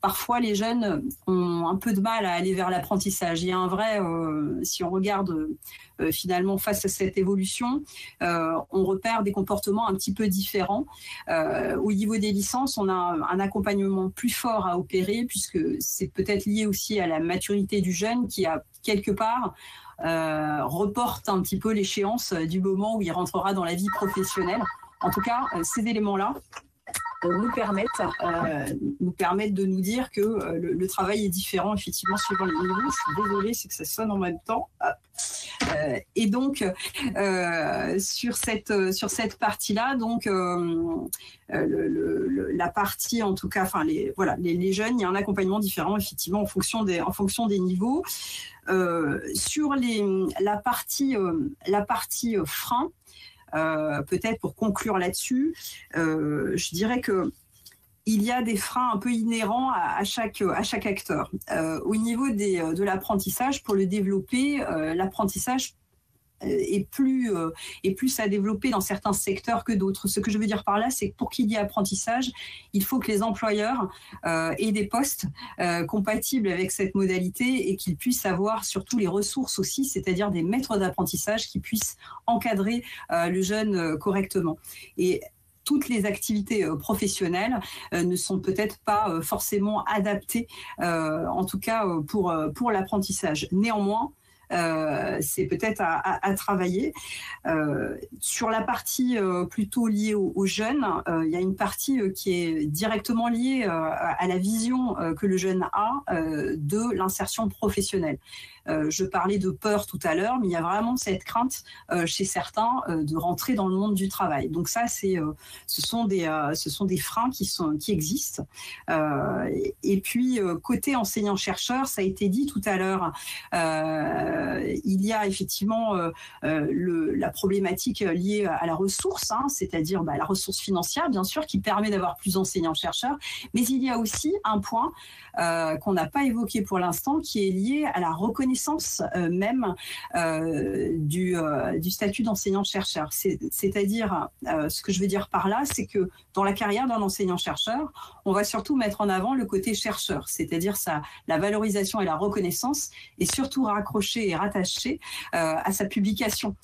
parfois, les jeunes ont un peu de mal à aller vers l'apprentissage. Il y a un vrai, si on regarde finalement face à cette évolution, on repère des comportements un petit peu différents. Au niveau des licences, on a un accompagnement plus fort à opérer, puisque c'est peut-être lié aussi à la maturité du jeune qui a quelque part reporte un petit peu l'échéance du moment où il rentrera dans la vie professionnelle. En tout cas, ces éléments-là nous permettent de nous dire que le travail est différent effectivement suivant les niveaux. Je suis désolée, c'est que ça sonne en même temps. Et donc sur cette partie-là, donc la partie en tout cas, enfin les jeunes, il y a un accompagnement différent effectivement en fonction des niveaux. Sur la partie frein. Peut-être pour conclure là-dessus, je dirais que il y a des freins un peu inhérents à chaque acteur. Au niveau de l'apprentissage, pour le développer, l'apprentissage est plus à développer dans certains secteurs que d'autres. Ce que je veux dire par là, c'est que pour qu'il y ait apprentissage, il faut que les employeurs aient des postes compatibles avec cette modalité et qu'ils puissent avoir surtout les ressources aussi, c'est-à-dire des maîtres d'apprentissage qui puissent encadrer le jeune correctement. Et toutes les activités professionnelles ne sont peut-être pas forcément adaptées, en tout cas pour l'apprentissage. Néanmoins, c'est peut-être à travailler. Sur la partie plutôt liée aux jeunes, il y a une partie qui est directement liée à la vision que le jeune a de l'insertion professionnelle. Je parlais de peur tout à l'heure, mais il y a vraiment cette crainte chez certains de rentrer dans le monde du travail. Donc ça, ce sont des freins qui existent. Et puis côté enseignant-chercheur, ça a été dit tout à l'heure, il y a effectivement la problématique liée à la ressource, c'est-à-dire la ressource financière, bien sûr, qui permet d'avoir plus d'enseignants-chercheurs. Mais il y a aussi un point qu'on n'a pas évoqué pour l'instant, qui est lié à la reconnaissance même du statut d'enseignant-chercheur. C'est-à-dire, ce que je veux dire par là, c'est que dans la carrière d'un enseignant-chercheur, on va surtout mettre en avant le côté chercheur, c'est-à-dire la valorisation et la reconnaissance, et surtout raccroché et rattaché à sa publication.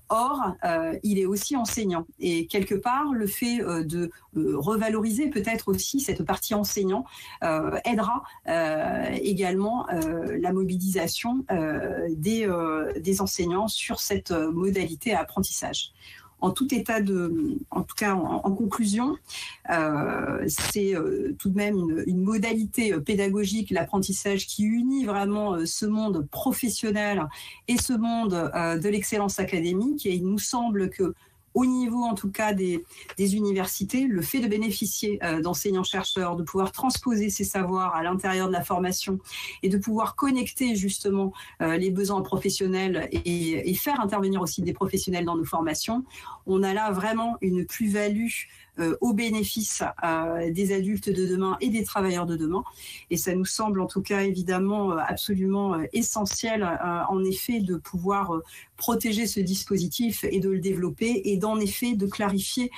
Or, il est aussi enseignant. Et quelque part, le fait de revaloriser peut-être aussi cette partie enseignant aidera également la mobilisation des enseignants sur cette modalité à apprentissage. En tout état en tout cas en conclusion, c'est tout de même une modalité pédagogique, l'apprentissage, qui unit vraiment ce monde professionnel et ce monde de l'excellence académique. Et il nous semble que, au niveau en tout cas des universités, le fait de bénéficier d'enseignants-chercheurs, de pouvoir transposer ces savoirs à l'intérieur de la formation et de pouvoir connecter justement les besoins professionnels et faire intervenir aussi des professionnels dans nos formations, on a là vraiment une plus-value au bénéfice des adultes de demain et des travailleurs de demain. Et ça nous semble en tout cas évidemment absolument essentiel en effet de pouvoir protéger ce dispositif et de le développer et d'en effet de clarifier,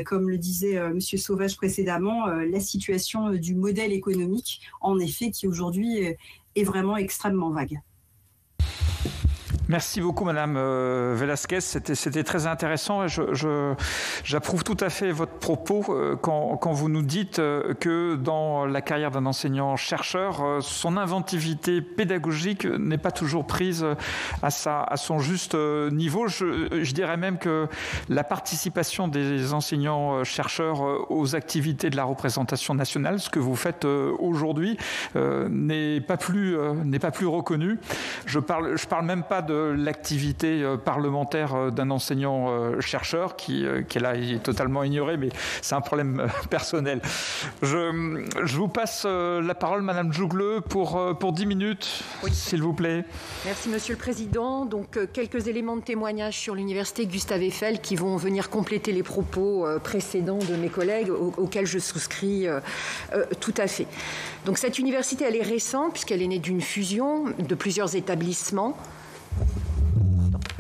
comme le disait Monsieur Sauvage précédemment, la situation du modèle économique, en effet, qui aujourd'hui est vraiment extrêmement vague.
Merci beaucoup, Madame Velasquez. C'était très intéressant. J'approuve tout à fait votre propos quand vous nous dites que dans la carrière d'un enseignant-chercheur, son inventivité pédagogique n'est pas toujours prise à son juste niveau. Je dirais même que la participation des enseignants-chercheurs aux activités de la représentation nationale, ce que vous faites aujourd'hui, n'est pas plus reconnue. Je parle même pas de l'activité parlementaire d'un enseignant-chercheur qui est là, il est totalement ignoré, mais c'est un problème personnel. Je vous passe la parole, Madame Jougleux, pour 10 minutes, oui, s'il vous plaît.
Merci, Monsieur le Président. Donc, quelques éléments de témoignage sur l'Université Gustave Eiffel qui vont venir compléter les propos précédents de mes collègues auxquels je souscris tout à fait. Donc, cette université, elle est récente puisqu'elle est née d'une fusion de plusieurs établissements.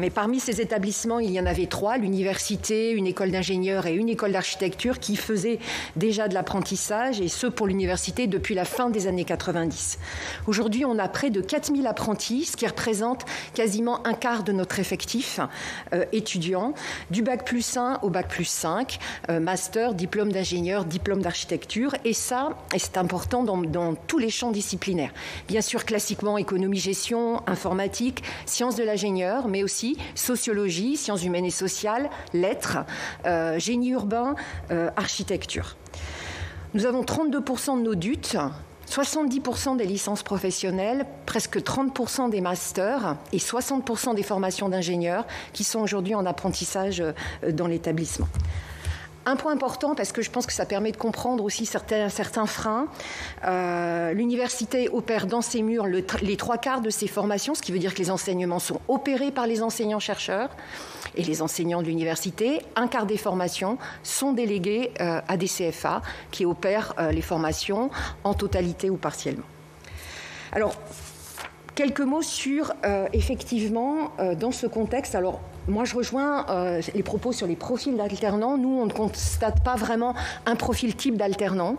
Mais parmi ces établissements, il y en avait 3, l'université, une école d'ingénieurs et une école d'architecture qui faisaient déjà de l'apprentissage, et ce pour l'université depuis la fin des années 90. Aujourd'hui, on a près de 4000 apprentis, ce qui représente quasiment un quart de notre effectif étudiant, du bac plus 1 au bac plus 5, master, diplôme d'ingénieur, diplôme d'architecture, et ça, et c'est important dans tous les champs disciplinaires. Bien sûr, classiquement, économie, gestion, informatique, sciences de l'ingénieur, mais aussi sociologie, sciences humaines et sociales, lettres, génie urbain, architecture. Nous avons 32% de nos DUT, 70% des licences professionnelles, presque 30% des masters et 60% des formations d'ingénieurs qui sont aujourd'hui en apprentissage dans l'établissement. Un point important, parce que je pense que ça permet de comprendre aussi certains freins. L'université opère dans ses murs les 3/4 de ses formations, ce qui veut dire que les enseignements sont opérés par les enseignants-chercheurs et les enseignants de l'université. 1/4 des formations sont déléguées à des CFA qui opèrent les formations en totalité ou partiellement. Alors, quelques mots sur, effectivement, dans ce contexte. Alors, moi, je rejoins les propos sur les profils d'alternants. Nous, on ne constate pas vraiment un profil type d'alternant.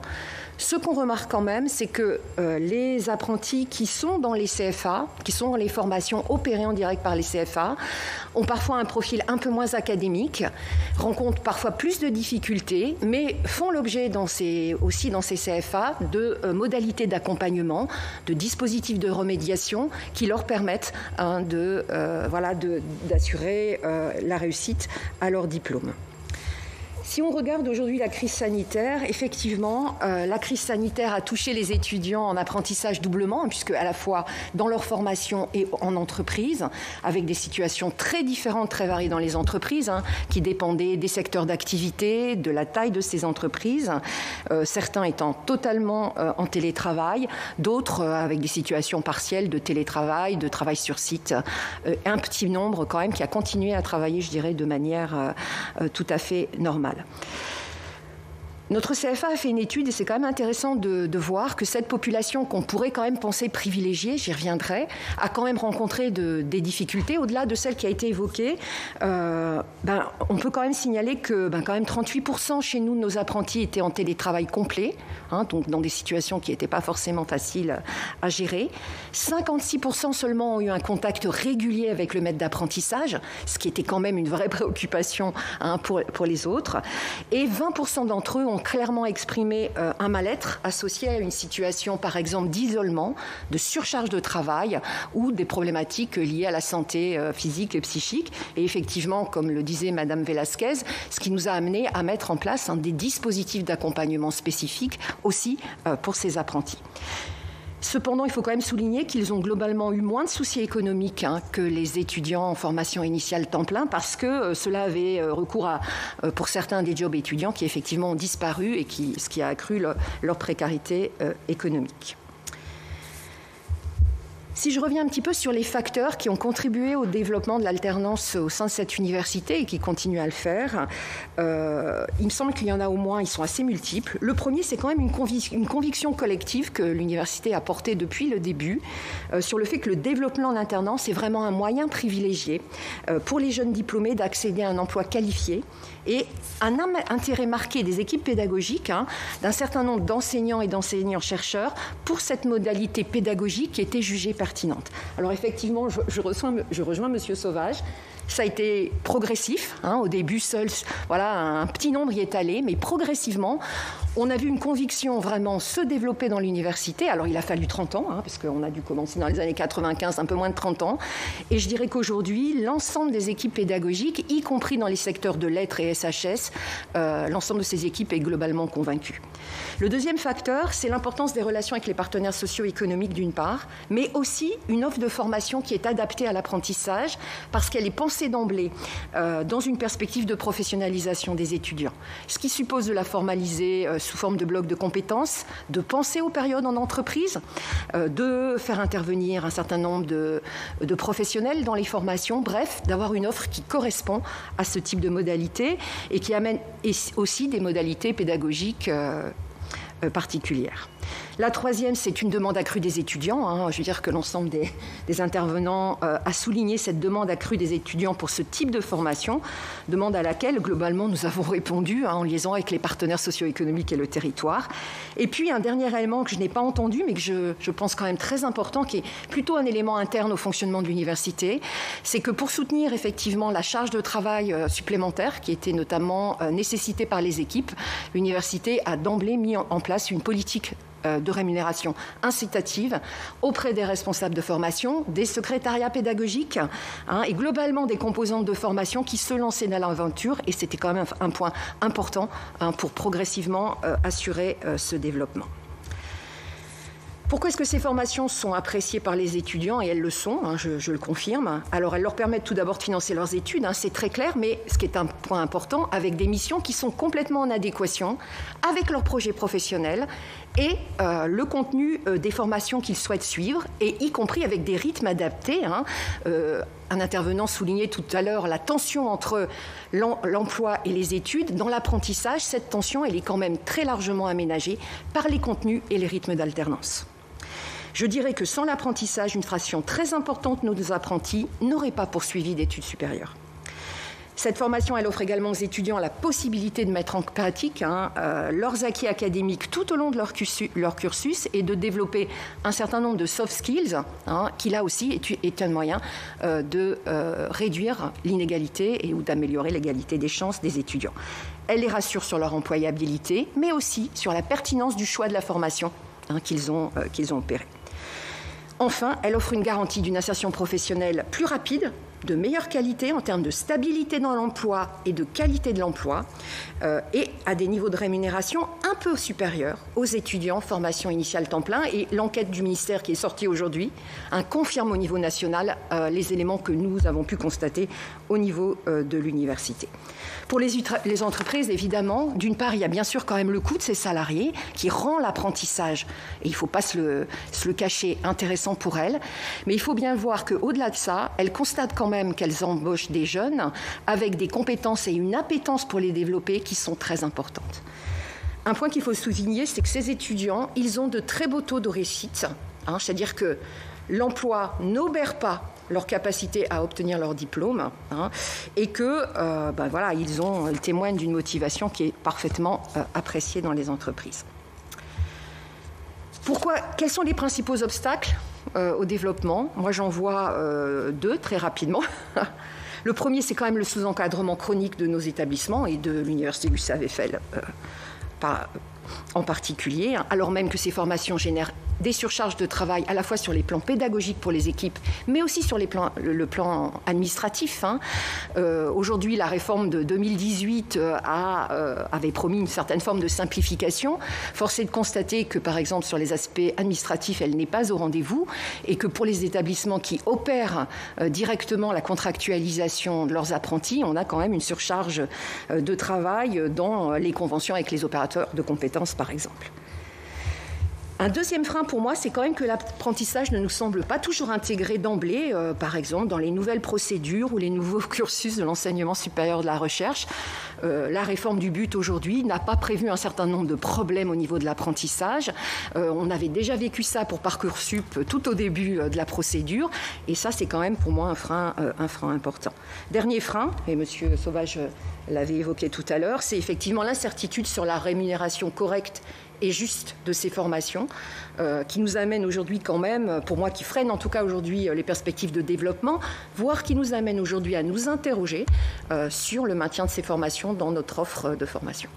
Ce qu'on remarque quand même, c'est que les apprentis qui sont dans les CFA, qui sont dans les formations opérées en direct par les CFA, ont parfois un profil un peu moins académique, rencontrent parfois plus de difficultés, mais font l'objet aussi dans ces CFA de modalités d'accompagnement, de dispositifs de remédiation qui leur permettent d'assurer la réussite à leur diplôme. Si on regarde aujourd'hui la crise sanitaire, effectivement, la crise sanitaire a touché les étudiants en apprentissage doublement, puisque à la fois dans leur formation et en entreprise, avec des situations très différentes, très variées dans les entreprises, qui dépendaient des secteurs d'activité, de la taille de ces entreprises, certains étant totalement en télétravail, d'autres avec des situations partielles de télétravail, de travail sur site, un petit nombre quand même qui a continué à travailler, je dirais, de manière tout à fait normale. Notre CFA a fait une étude et c'est quand même intéressant de voir que cette population qu'on pourrait quand même penser privilégiée, j'y reviendrai, a quand même rencontré des difficultés au-delà de celle qui a été évoquée. On peut quand même signaler que quand même 38% chez nous de nos apprentis étaient en télétravail complet, donc dans des situations qui n'étaient pas forcément faciles à gérer. 56% seulement ont eu un contact régulier avec le maître d'apprentissage, ce qui était quand même une vraie préoccupation pour les autres. Et 20% d'entre eux ont clairement exprimé un mal-être associé à une situation, par exemple, d'isolement, de surcharge de travail ou des problématiques liées à la santé physique et psychique. Et effectivement, comme le disait Madame Velasquez, ce qui nous a amené à mettre en place des dispositifs d'accompagnement spécifiques aussi pour ces apprentis. Cependant, il faut quand même souligner qu'ils ont globalement eu moins de soucis économiques que les étudiants en formation initiale temps plein, parce que cela avait recours à, pour certains, des jobs étudiants qui effectivement ont disparu et ce qui a accru leur précarité économique. Si je reviens un petit peu sur les facteurs qui ont contribué au développement de l'alternance au sein de cette université et qui continuent à le faire, il me semble qu'il y en a au moins, ils sont assez multiples. Le premier, c'est quand même une conviction collective que l'université a portée depuis le début sur le fait que le développement de l'alternance est vraiment un moyen privilégié pour les jeunes diplômés d'accéder à un emploi qualifié et un intérêt marqué des équipes pédagogiques, d'un certain nombre d'enseignants et d'enseignants-chercheurs pour cette modalité pédagogique qui était jugée pertinente. Alors effectivement, je rejoins Monsieur Sauvage. Ça a été progressif. Au début, seul, un petit nombre y est allé, mais progressivement, on a vu une conviction vraiment se développer dans l'université. Alors, il a fallu 30 ans, parce qu'on a dû commencer dans les années 95, un peu moins de 30 ans. Et je dirais qu'aujourd'hui, l'ensemble des équipes pédagogiques, y compris dans les secteurs de lettres et SHS, l'ensemble de ces équipes est globalement convaincu. Le deuxième facteur, c'est l'importance des relations avec les partenaires socio-économiques d'une part, mais aussi une offre de formation qui est adaptée à l'apprentissage parce qu'elle est pensée d'emblée dans une perspective de professionnalisation des étudiants. Ce qui suppose de la formaliser sous forme de blocs de compétences, de penser aux périodes en entreprise, de faire intervenir un certain nombre de professionnels dans les formations, bref, d'avoir une offre qui correspond à ce type de modalités et qui amène aussi des modalités pédagogiques particulières. La troisième, c'est une demande accrue des étudiants. Je veux dire que l'ensemble des intervenants a souligné cette demande accrue des étudiants pour ce type de formation, demande à laquelle, globalement, nous avons répondu en liaison avec les partenaires socio-économiques et le territoire. Et puis, un dernier élément que je n'ai pas entendu, mais que je pense quand même très important, qui est plutôt un élément interne au fonctionnement de l'université, c'est que pour soutenir effectivement la charge de travail supplémentaire, qui était notamment nécessitée par les équipes, l'université a d'emblée mis en place une politique de rémunération incitative auprès des responsables de formation, des secrétariats pédagogiques et globalement des composantes de formation qui se lançaient dans l'aventure, et c'était quand même un point important pour progressivement assurer ce développement. Pourquoi est-ce que ces formations sont appréciées par les étudiants? Et elles le sont, je le confirme. Alors, elles leur permettent tout d'abord de financer leurs études, c'est très clair, mais ce qui est un point important, avec des missions qui sont complètement en adéquation avec leur projet professionnel et le contenu des formations qu'ils souhaitent suivre, et y compris avec des rythmes adaptés. Un intervenant soulignait tout à l'heure la tension entre l'emploi et les études. Dans l'apprentissage, cette tension, elle est quand même très largement aménagée par les contenus et les rythmes d'alternance. Je dirais que sans l'apprentissage, une fraction très importante de nos apprentis n'aurait pas poursuivi d'études supérieures. Cette formation, elle offre également aux étudiants la possibilité de mettre en pratique leurs acquis académiques tout au long de leur cursus et de développer un certain nombre de soft skills qui, là aussi, est un moyen de réduire l'inégalité ou d'améliorer l'égalité des chances des étudiants. Elle les rassure sur leur employabilité, mais aussi sur la pertinence du choix de la formation qu'ils ont opérée. Enfin, elle offre une garantie d'une insertion professionnelle plus rapide, de meilleure qualité en termes de stabilité dans l'emploi et de qualité de l'emploi, et à des niveaux de rémunération un peu supérieurs aux étudiants en formation initiale temps plein. Et l'enquête du ministère qui est sortie aujourd'hui confirme au niveau national les éléments que nous avons pu constater au niveau de l'université. Pour les entreprises, évidemment, d'une part, il y a bien sûr quand même le coût de ces salariés qui rend l'apprentissage, et il ne faut pas se le cacher, intéressant pour elles. Mais il faut bien voir qu'au-delà de ça, elles constatent quand même qu'elles embauchent des jeunes avec des compétences et une appétence pour les développer qui sont très importantes. Un point qu'il faut souligner, c'est que ces étudiants, ils ont de très beaux taux de réussite, c'est-à-dire que l'emploi n'obère pas leur capacité à obtenir leur diplôme, et que ils témoignent d'une motivation qui est parfaitement appréciée dans les entreprises. Quels sont les principaux obstacles au développement? Moi, j'en vois deux très rapidement. Le premier, c'est quand même le sous-encadrement chronique de nos établissements et de l'université Gustave Eiffel en particulier, alors même que ces formations génèrent des surcharges de travail à la fois sur les plans pédagogiques pour les équipes, mais aussi sur le plan administratif. Aujourd'hui, la réforme de 2018 avait promis une certaine forme de simplification. Force est de constater que, par exemple, sur les aspects administratifs, elle n'est pas au rendez-vous et que pour les établissements qui opèrent directement la contractualisation de leurs apprentis, on a quand même une surcharge de travail dans les conventions avec les opérateurs de compétences, par exemple. Un deuxième frein pour moi, c'est quand même que l'apprentissage ne nous semble pas toujours intégré d'emblée, par exemple dans les nouvelles procédures ou les nouveaux cursus de l'enseignement supérieur de la recherche. La réforme du BUT aujourd'hui n'a pas prévu un certain nombre de problèmes au niveau de l'apprentissage. On avait déjà vécu ça pour Parcoursup tout au début de la procédure, et ça c'est quand même pour moi un frein important. Dernier frein, et M. Sauvage l'avait évoqué tout à l'heure, c'est effectivement l'incertitude sur la rémunération correcte et juste de ces formations, qui nous amène aujourd'hui quand même, pour moi qui freine en tout cas aujourd'hui les perspectives de développement, voire qui nous amène aujourd'hui à nous interroger sur le maintien de ces formations dans notre offre de formation.